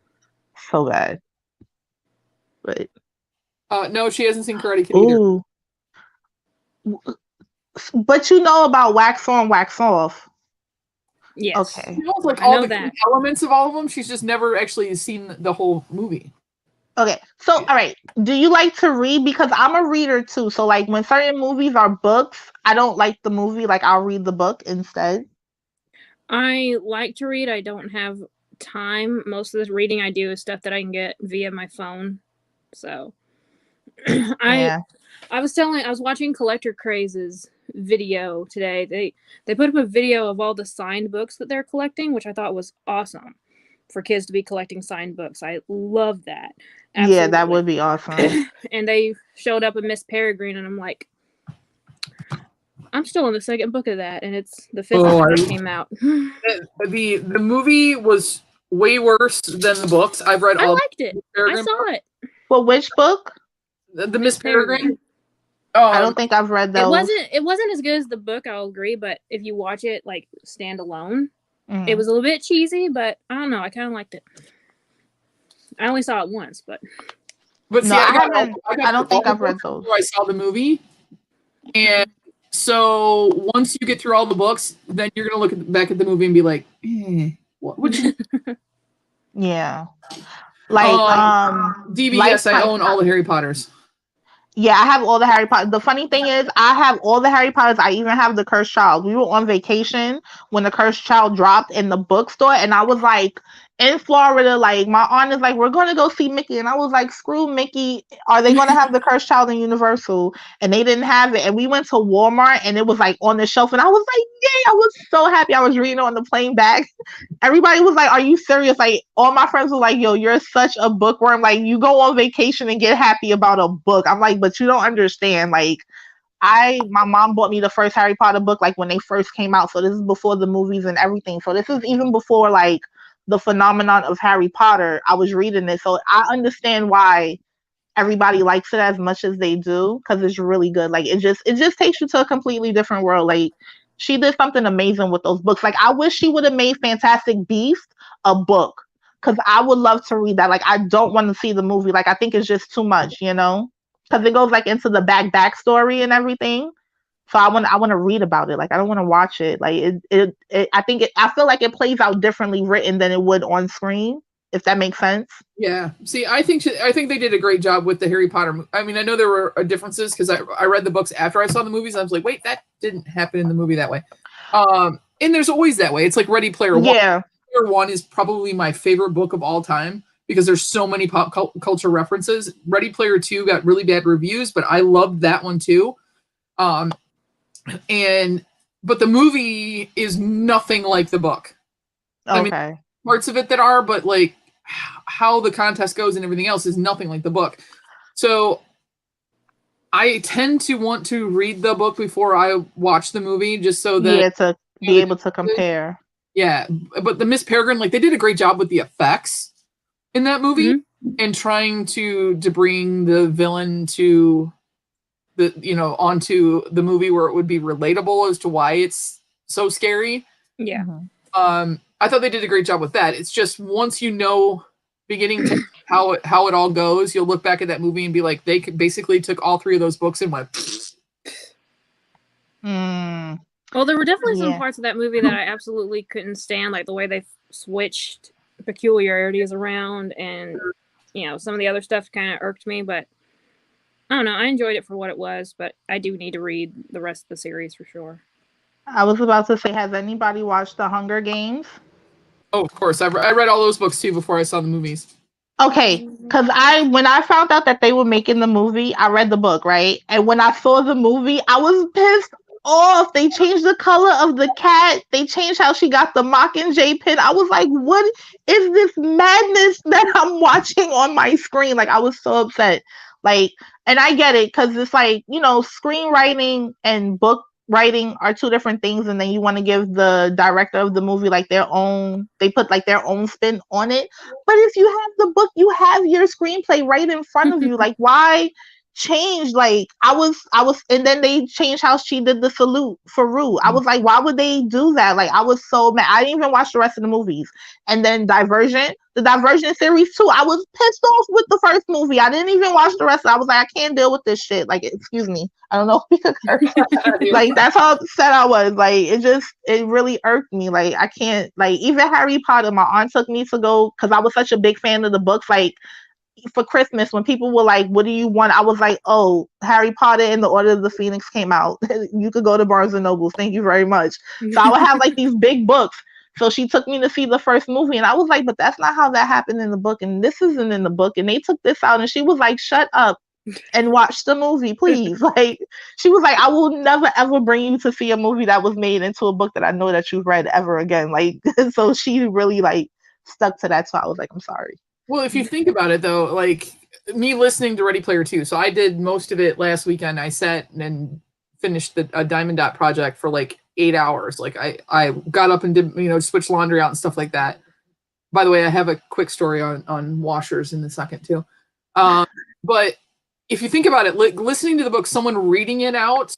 So bad. But no, she hasn't seen Karate Kid either. But you know about Wax On, Wax Off. Yes. Okay. She knows like all the elements of all of them. She's just never actually seen the whole movie. Okay. So, all right. Do you like to read? Because I'm a reader too. So, like, when certain movies are books, I don't like the movie. Like, I'll read the book instead. I like to read. I don't have time. Most of the reading I do is stuff that I can get via my phone. So, I was watching Collector Craze's video today. They put up a video of all the signed books that they're collecting, which I thought was awesome for kids to be collecting signed books. I love that. Absolutely. Yeah, that would be awesome. And they showed up a Miss Peregrine, and I'm like, I'm still in the second book of that, and it's the fifth one that came out. The movie was way worse than the books. I've read all. I liked it. I saw it. Well, which book? The Miss Peregrine. I don't think I've read those. It wasn't as good as the book, I'll agree, but if you watch it like standalone, it was a little bit cheesy, but I don't know, I kind of liked it. I only saw it once, but see, I don't think I've read those. I saw the movie, and so once you get through all the books, then you're gonna look back at the movie and be like, what would you? Yeah, like DBS. I own all the Harry Potters. Yeah, I have all the Harry Potter. The funny thing is, I have all the Harry Potters. I even have the Cursed Child. We were on vacation when the Cursed Child dropped in the bookstore, and I was like in Florida. Like my aunt is like, "We're going to go see Mickey," and I was like, "Screw Mickey! Are they going to have the Cursed Child in Universal?" And they didn't have it. And we went to Walmart, and it was like on the shelf, and I was like, "Yay!" I was so happy. I was reading it on the plane back. Everybody was like, "Are you serious?" Like all my friends were like, "Yo, you're such a bookworm. Like you go on vacation and get happy about a book." I'm like, "But you don't understand. Like my mom bought me the first Harry Potter book like when they first came out. So this is before the movies and everything. So this is even before like the phenomenon of Harry Potter. I was reading this. So I understand why everybody likes it as much as they do because it's really good. Like it just takes you to a completely different world. Like she did something amazing with those books. Like I wish she would have made Fantastic Beast a book because I would love to read that. Like I don't want to see the movie. Like I think it's just too much, you know, because it goes like into the backstory and everything. So I want to read about it. Like I don't want to watch it. Like I feel like it plays out differently written than it would on screen. If that makes sense. Yeah. See, I think they did a great job with the Harry Potter. I mean, I know there were differences because I read the books after I saw the movies. I was like, wait, that didn't happen in the movie that way. And there's always that way. It's like Ready Player One. Yeah. Ready Player One is probably my favorite book of all time because there's so many pop culture references. Ready Player 2 got really bad reviews, but I loved that one too. But the movie is nothing like the book. Okay. I mean, parts of it that are, but like how the contest goes and everything else is nothing like the book. So I tend to want to read the book before I watch the movie, just so that to be able to compare. Yeah, but the Miss Peregrine, like they did a great job with the effects in that movie and trying to bring the villain to onto the movie where it would be relatable as to why it's so scary. Yeah. I thought they did a great job with that. It's just once you know beginning to how it all goes, you'll look back at that movie and be like, they basically took all three of those books and went. Well, there were definitely some parts of that movie that I absolutely couldn't stand, like the way they switched peculiarities around, and some of the other stuff kind of irked me. But I don't know. I enjoyed it for what it was, but I do need to read the rest of the series for sure. I was about to say, has anybody watched The Hunger Games? Oh, of course. I read all those books too before I saw the movies. Okay, because when I found out that they were making the movie, I read the book, right? And when I saw the movie, I was pissed off. They changed the color of the cat. They changed how she got the Mockingjay pin. I was like, what is this madness that I'm watching on my screen? Like, I was so upset. Like, and I get it, because it's like, screenwriting and book writing are two different things, and then you want to give the director of the movie like they put like their own spin on it. But if you have the book, you have your screenplay right in front of you. Like, why change? Like, I was and then they changed how she did the salute for Rue. I was like, why would they do that? Like, I was so mad. I didn't even watch the rest of the movies. And then the Divergent series too, I was pissed off with the first movie. I didn't even watch the rest. I was like, I can't deal with this shit. Like, excuse me, I don't know if we could curse. Like, that's how upset I was. Like, it really irked me. Like, I can't, like, even Harry Potter, my aunt took me to go, because I was such a big fan of the books. Like, for Christmas, when people were like, what do you want? I was like, oh, Harry Potter and the Order of the Phoenix came out. You could go to Barnes and Noble. Thank you very much. So I would have like these big books. So she took me to see the first movie, and I was like, but that's not how that happened in the book, and this isn't in the book, and they took this out, and she was like, shut up and watch the movie, please. Like, she was like, I will never ever bring you to see a movie that was made into a book that I know that you've read ever again. Like, so she really like stuck to that. So I was like, I'm sorry. Well, if you think about it though, like me listening to Ready Player 2, so I did most of it last weekend. I sat and finished a Diamond Dot project for like 8 hours. Like I got up and did, switch laundry out and stuff like that. By the way, I have a quick story on washers in a second too. But if you think about it, listening to the book, someone reading it out,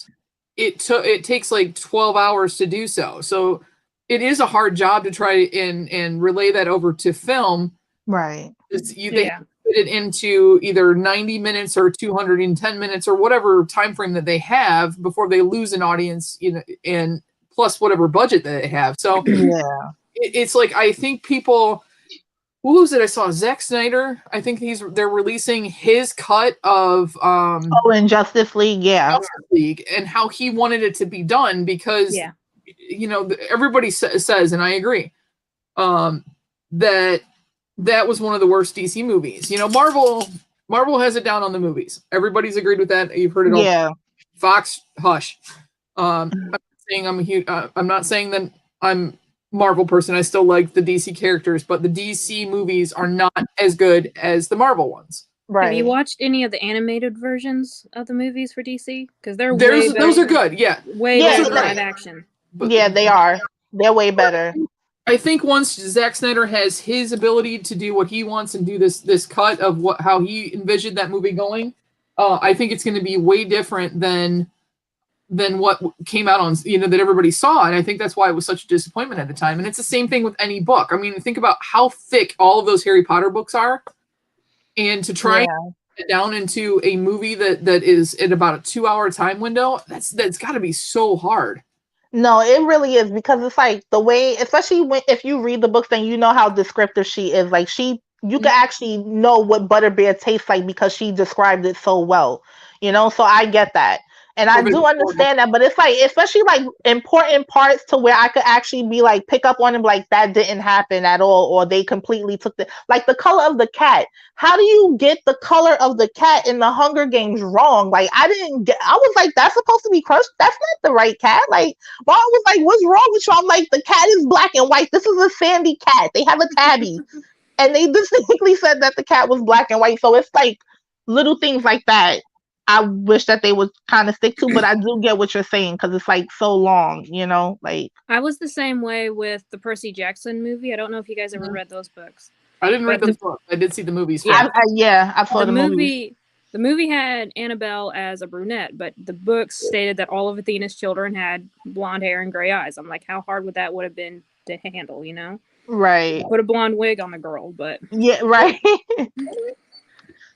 it takes like 12 hours to do so. So it is a hard job to try and relay that over to film. Right. They have to fit it into either 90 minutes or 210 minutes or whatever time frame that they have before they lose an audience, and plus whatever budget that they have. So it's like, I think people who was it I saw? Zack Snyder. I think they're releasing his cut of in Justice League, yeah. Justice League, and how he wanted it to be done because everybody says, and I agree, that was one of the worst DC movies. Marvel has it down on the movies. Everybody's agreed with that. You've heard it all. Yeah. Fox, hush. I'm not saying I'm a huge. I'm not saying that I'm Marvel person. I still like the DC characters, but the DC movies are not as good as the Marvel ones. Right. Have you watched any of the animated versions of the movies for DC? Because those are good. Yeah, way better than live action. But yeah, they are. They're way better. I think once Zack Snyder has his ability to do what he wants and do this cut of how he envisioned that movie going, I think it's going to be way different than what came out on, that everybody saw. And I think that's why it was such a disappointment at the time. And it's the same thing with any book. I mean, think about how thick all of those Harry Potter books are. And to try and get down into a movie that is in about a 2-hour time window, that's got to be so hard. No, it really is, because it's like the way, especially if you read the books, then you know how descriptive she is. Like you can actually know what Butterbeer tastes like because she described it so well, so I get that. And I do understand that, but it's like, especially like important parts to where I could actually be like, pick up on them, like that didn't happen at all, or they completely took like the color of the cat. How do you get the color of the cat in the Hunger Games wrong? Like I was like, that's supposed to be crushed. That's not the right cat. Like Mom was like, what's wrong with you? I'm like, the cat is black and white. This is a sandy cat. They have a tabby. And they distinctly said that the cat was black and white. So it's like little things like that I wish that they would kind of stick to, but I do get what you're saying because it's like so long, like. I was the same way with the Percy Jackson movie. I don't know if you guys ever read those books. I didn't read those books. I did see the movies. I saw the movie. The movie had Annabelle as a brunette, but the books stated that all of Athena's children had blonde hair and gray eyes. I'm like, how hard would that would have been to handle, Right. Put a blonde wig on the girl, but. Yeah, right.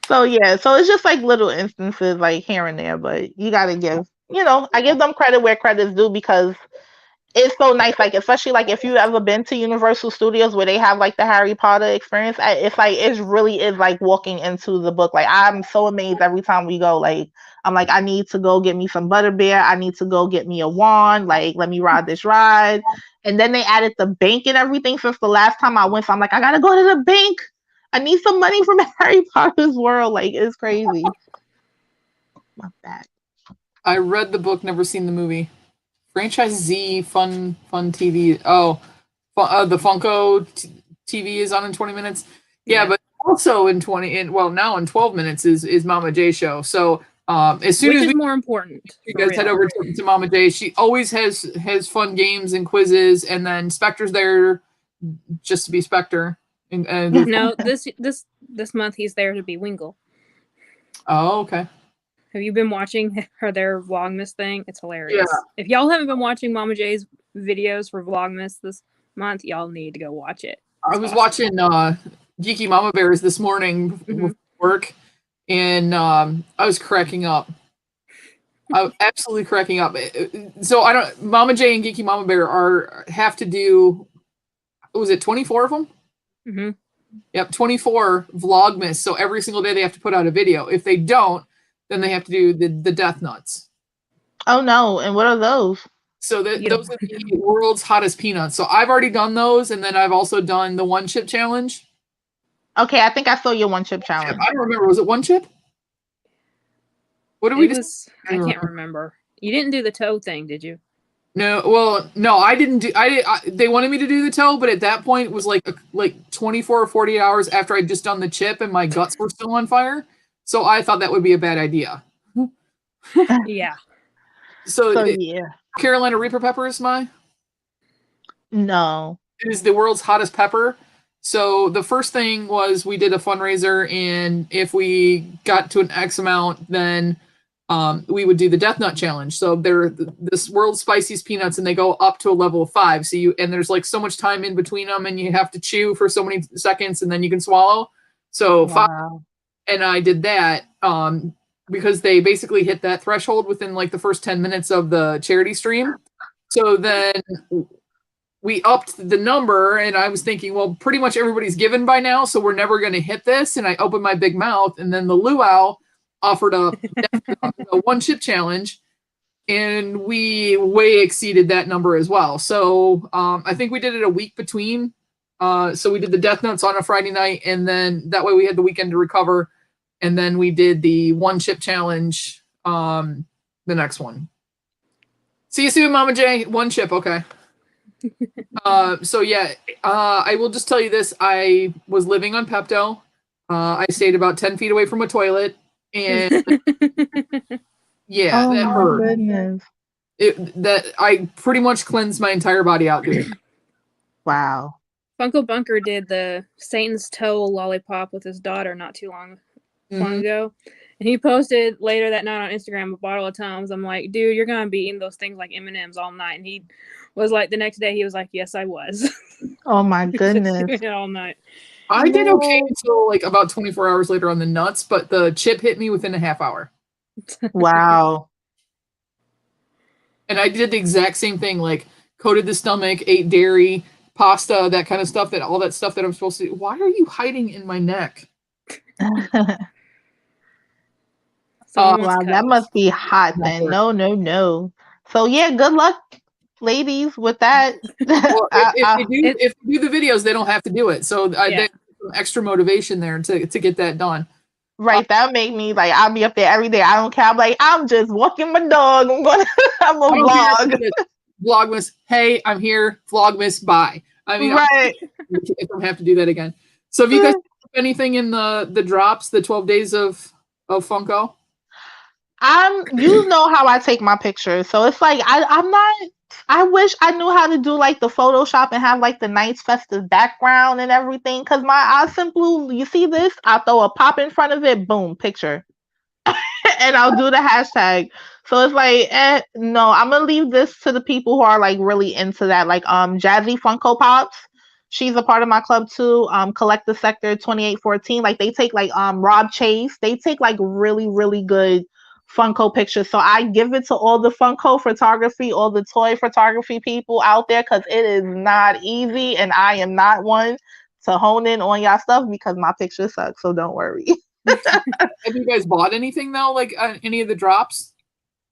So it's just like little instances like here and there, but you gotta give, I give them credit where credit's due because it's so nice. Like, especially like if you've ever been to Universal Studios where they have like the Harry Potter experience, it's like, it really is like walking into the book. Like, I'm so amazed every time we go. Like, I'm like, I need to go get me some Butterbeer. I need to go get me a wand. Like, let me ride this ride. And then they added the bank and everything since the last time I went. So I'm like, I gotta go to the bank. I need some money from Harry Potter's world. Like, it's crazy. My bad. I read the book, never seen the movie. Franchise Z Fun TV. Oh, the Funko TV is on in 20 minutes. Yeah, but also in 12 minutes is Mama J show. So as soon as more important, you guys head over to Mama J, she always has fun games and quizzes, and then Spectre's there just to be Spectre. No, this month he's there to be Wingle. Oh, okay. Have you been watching their Vlogmas thing? It's hilarious. Yeah. If y'all haven't been watching Mama J's videos for Vlogmas this month, y'all need to go watch it. I was watching Geeky Mama Bears this morning before work, and I was cracking up. I was absolutely cracking up. So Mama J and Geeky Mama Bear have to do, was it 24 of them? Mm-hmm. Yep, 24 Vlogmas. So every single day they have to put out a video. If they don't, then they have to do the Death Nuts. Oh no! And what are those? So those are the world's hottest peanuts. So I've already done those, and then I've also done the one chip challenge. Okay, I think I saw your one chip challenge. I don't remember. Was it one chip? What did we do? I can't remember. You didn't do the toe thing, did you? No, well, no, I didn't do. They wanted me to do the toe, but at that point it was like 24 or 48 hours after I'd just done the chip, and my guts were still on fire. So I thought that would be a bad idea. Yeah. So yeah. Carolina Reaper pepper is No. It is the world's hottest pepper. So the first thing was we did a fundraiser, and if we got to an X amount, then we would do the Death Nut Challenge. So they're this world's spiciest peanuts, and they go up to a level of 5. So there's like so much time in between them, and you have to chew for so many seconds, and then you can swallow. So 5, and I did that because they basically hit that threshold within like the first 10 minutes of the charity stream. So then we upped the number, and I was thinking, well, pretty much everybody's given by now, so we're never going to hit this. And I opened my big mouth, and then the luau offered a one chip challenge, and we way exceeded that number as well. So I think we did it a week between. So we did the Death Notes on a Friday night, and then that way we had the weekend to recover. And then we did the one chip challenge the next one. See you soon, Mama J. One chip, okay. So yeah, I will just tell you this. I was living on Pepto. I stayed about 10 feet away from a toilet. And yeah, that hurt. Goodness. That I pretty much cleansed my entire body out doing it. Wow. Funko Bunker did the Satan's Toe lollipop with his daughter not too long ago. And he posted later that night on Instagram a bottle of Tums. I'm like, dude, you're going to be eating those things like M&Ms all night. And he was like, the next day, he was like, yes, I was. Oh, my goodness. All night. I did okay until like about 24 hours later on the nuts, but the chip hit me within a half hour. Wow. And I did the exact same thing, like coated the stomach, ate dairy, pasta, that kind of stuff, all that stuff that I'm supposed to do. Why are you hiding in my neck? Wow, that must be hot then. No. So yeah, good luck, ladies, with that. Well, if they do the videos, they don't have to do it. So there's some extra motivation there to get that done. Right, that make me like I'll be up there every day. I don't care. I'm like, I'm just walking my dog. I'm gonna vlog. Vlogmas. Hey, I'm here. Vlogmas. Bye. I mean, right. I don't have to do that again. So, have you guys anything in the drops, the 12 days of Funko? You know how I take my pictures, so it's like I'm not. I wish I knew how to do like the Photoshop and have like the nice festive background and everything. Cause I simply, you see this? I'll throw a pop in front of it, boom, picture, and I'll do the hashtag. So it's like, no, I'm gonna leave this to the people who are like really into that. Like Jazzy Funko Pops, she's a part of my club too. Collector Sector 2814, like they take like Rob Chase, they take like really really good Funko pictures. So I give it to all the Funko photography, all the toy photography people out there, because it is not easy, and I am not one to hone in on y'all stuff because my pictures suck. So don't worry. Have you guys bought anything though, like any of the drops?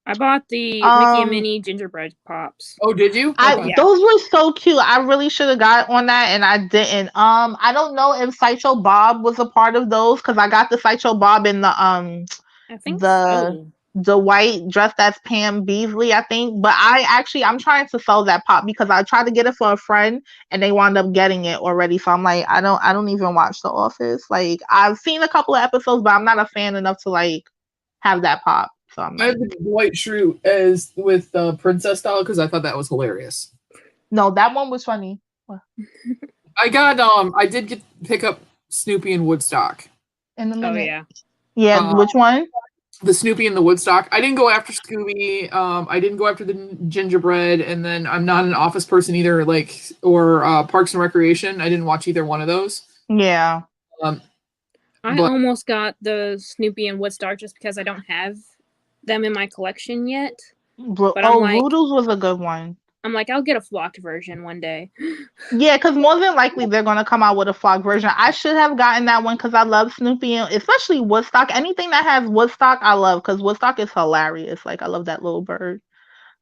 I bought the Mickey and Minnie gingerbread pops. Oh, did you? Okay. Those were so cute. I really should have got on that, and I didn't. I don't know if Sideshow Bob was a part of those, because I got the Sideshow Bob in the I think the white dressed as Pam Beasley, I think. But I'm trying to sell that pop because I tried to get it for a friend and they wound up getting it already. So I'm like, I don't even watch The Office. Like, I've seen a couple of episodes, but I'm not a fan enough to like have that pop. So I have the white shrew as with the princess style because I thought that was hilarious. No, that one was funny. I got I did pick up Snoopy and Woodstock. In the minute. Yeah, which one? The Snoopy and the Woodstock. I didn't go after Scooby. I didn't go after the gingerbread, and then I'm not an Office person either, or Parks and Recreation. I didn't watch either one of those. Yeah. I almost got the Snoopy and Woodstock just because I don't have them in my collection yet. But Voodoo's was a good one. I'm like, I'll get a flocked version one day. Yeah, because more than likely they're going to come out with a flocked version. I should have gotten that one because I love Snoopy, and especially Woodstock. Anything that has Woodstock, I love, because Woodstock is hilarious. Like, I love that little bird.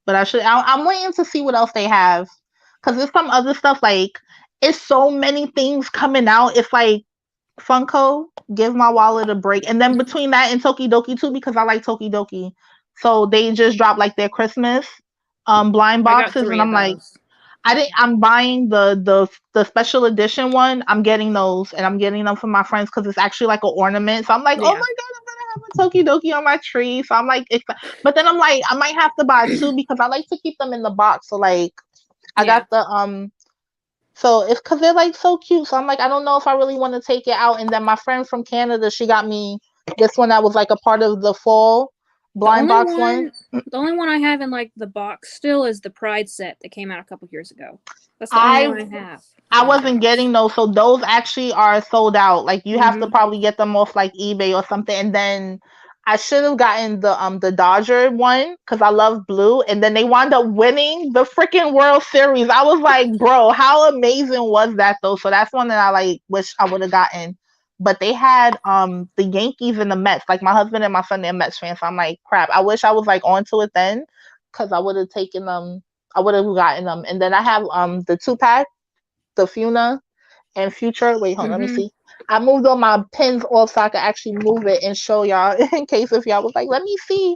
But I'm waiting to see what else they have, because there's some other stuff, like, it's so many things coming out. It's like, Funko, give my wallet a break. And then between that and Tokidoki too, because I like Tokidoki. So they just dropped like their Christmas blind boxes, and I'm like, I'm buying the special edition one. I'm getting those, and I'm getting them for my friends because it's actually like an ornament. So I'm like, oh my god, I'm gonna have a Tokidoki on my tree. So I'm like, but then I'm like, I might have to buy two because I like to keep them in the box. So like, I got the so it's because they're like so cute. So I'm like, I don't know if I really want to take it out. And then my friend from Canada, she got me this one that was like a part of the fall blind box one. The only one I have in like the box still is the Pride set that came out a couple years ago. That's the only one I have. I wasn't getting those, so those actually are sold out. Like, you have to probably get them off like eBay or something. And then I should have gotten the Dodger one because I love blue, and then they wound up winning the freaking World Series. I was like, bro, how amazing was that though? So that's one that I like wish I would have gotten. But they had the Yankees and the Mets. Like my husband and my son, they're Mets fans. So I'm like, crap. I wish I was like onto it then, because I would have taken them. I would have gotten them. And then I have the 2-pack, the Funa and Future. Wait, hold on, let me see. I moved all my pins off so I could actually move it and show y'all in case if y'all was like, let me see.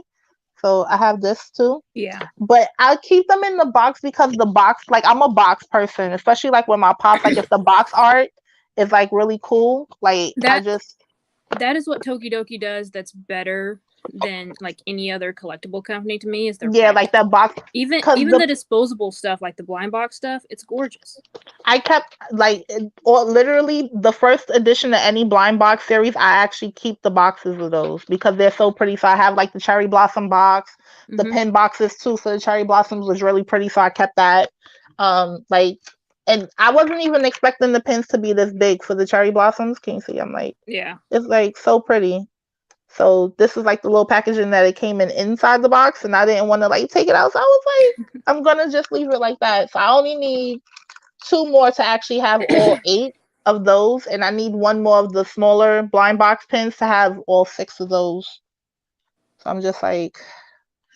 So I have this too. Yeah. But I keep them in the box because the box, like I'm a box person, especially like with my pops, like if the box art is like really cool, like that is what Tokidoki does that's better than like any other collectible company to me is their print. Like that box. Even the disposable stuff, like the blind box stuff, it's gorgeous. I kept like or literally the first edition of any blind box series, I actually keep the boxes of those because they're so pretty. So I have like the cherry blossom box, the pin boxes too. So the cherry blossoms was really pretty, so I kept that. And I wasn't even expecting the pins to be this big for the cherry blossoms. Can you see? I'm like, yeah, it's like so pretty. So this is like the little packaging that it came in inside the box, and I didn't want to like take it out. So I was like, I'm gonna just leave it like that. So I only need 2 more to actually have all 8 of those, and I need 1 more of the smaller blind box pins to have all 6 of those. So I'm just like,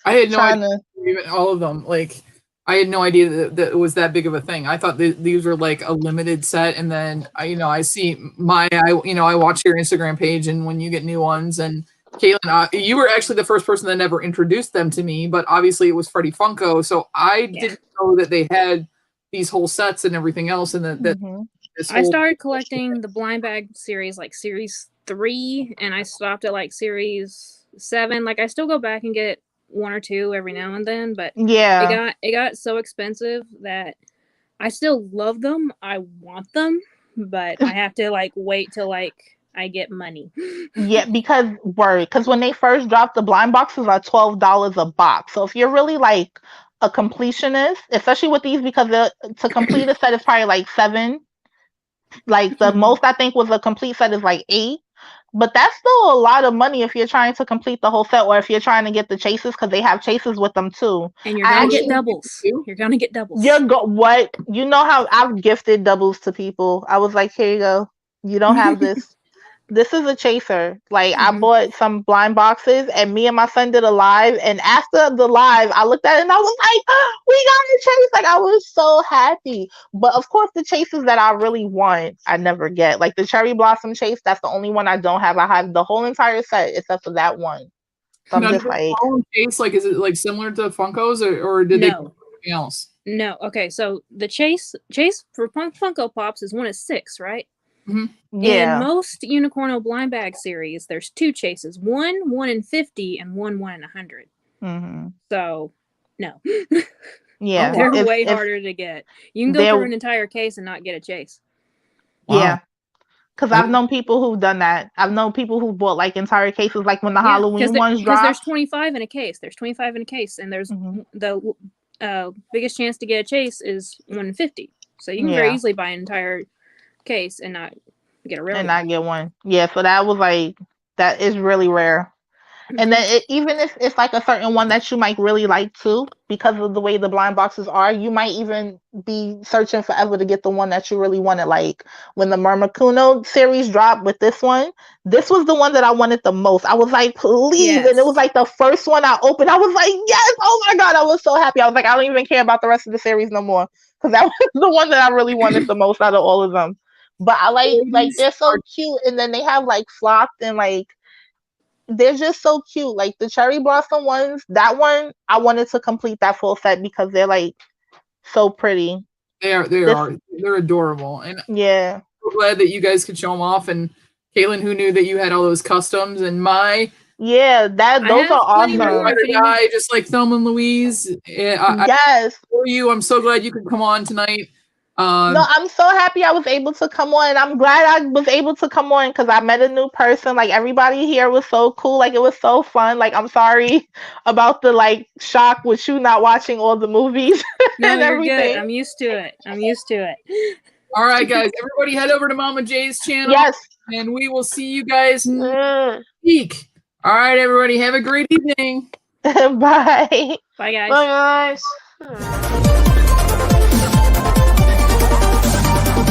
I had no idea even all of them. Like, I had no idea that it was that big of a thing. I thought these were like a limited set, and then I see I watch your Instagram page, and when you get new ones, and Caitlin, you were actually the first person that never introduced them to me, but obviously it was Freddie Funko, so I didn't know that they had these whole sets and everything else, and that I started collecting the blind bag series like series 3, and I stopped at like series 7. Like I still go back and get 1 or 2 every now and then, but it got so expensive that I still love them. I want them, but I have to like wait till like I get money. Yeah, because when they first dropped, the blind boxes are $12 a box. So if you're really like a completionist, especially with these, because to complete a set is probably like 7. Like the most I think was a complete set is like 8. But that's still a lot of money if you're trying to complete the whole set, or if you're trying to get the chases, because they have chases with them too. And you're gonna get doubles. You're gonna get doubles. What? You know how I've gifted doubles to people. I was like, here you go. You don't have this. This is a chaser. Like I bought some blind boxes, and me and my son did a live. And after the live, I looked at it and I was like, oh, "We got a chase!" Like I was so happy. But of course, the chases that I really want, I never get. Like the cherry blossom chase, that's the only one I don't have. I have the whole entire set except for that one. So I'm just like, chase. Like, is it like similar to Funkos, or did they put something else? No. Okay, so the chase for Funko Pops is 1 of 6, right? Yeah. In most Unicorno blind bag series, there's 2 chases: 1 in 50, and 1 in 100. So, no. Yeah, they're way harder to get. You can go through an entire case and not get a chase. Wow. Yeah, because I've known people who've done that. I've known people who bought like entire cases, like when the Halloween ones dropped. Because there's 25 in a case. There's 25 in a case, and there's the biggest chance to get a chase is 1 in 50. So you can very easily buy an entire case and not get a rare and not get one. Yeah, so that was like, that is really rare. And then even if it's like a certain one that you might really like too, because of the way the blind boxes are, you might even be searching forever to get the one that you really wanted. Like when the Murmakuno series dropped with this one, this was the one that I wanted the most. I was like, please. And it was like the first one I opened. I was like, yes, oh my God. I was so happy. I was like, I don't even care about the rest of the series no more. Because that was the one that I really wanted the most out of all of them. But I like they're so cute. And then they have like flocked and like, they're just so cute. Like the cherry blossom ones, that one, I wanted to complete that full set because they're like so pretty. They're adorable. And yeah, I'm so glad that you guys could show them off. And Caitlin, who knew that you had all those customs, and those are awesome. Guy, just like Thelma and Louise. Yes. For you, I'm so glad you could come on tonight. No, I'm so happy I was able to come on. I'm glad I was able to come on because I met a new person. Like everybody here was so cool. Like it was so fun. Like I'm sorry about the like shock with you not watching all the movies. No, and you're good. I'm used to it. All right, guys. Everybody head over to Mama J's channel. Yes. And we will see you guys next week. All right, everybody. Have a great evening. Bye. Bye, guys. Bye, guys.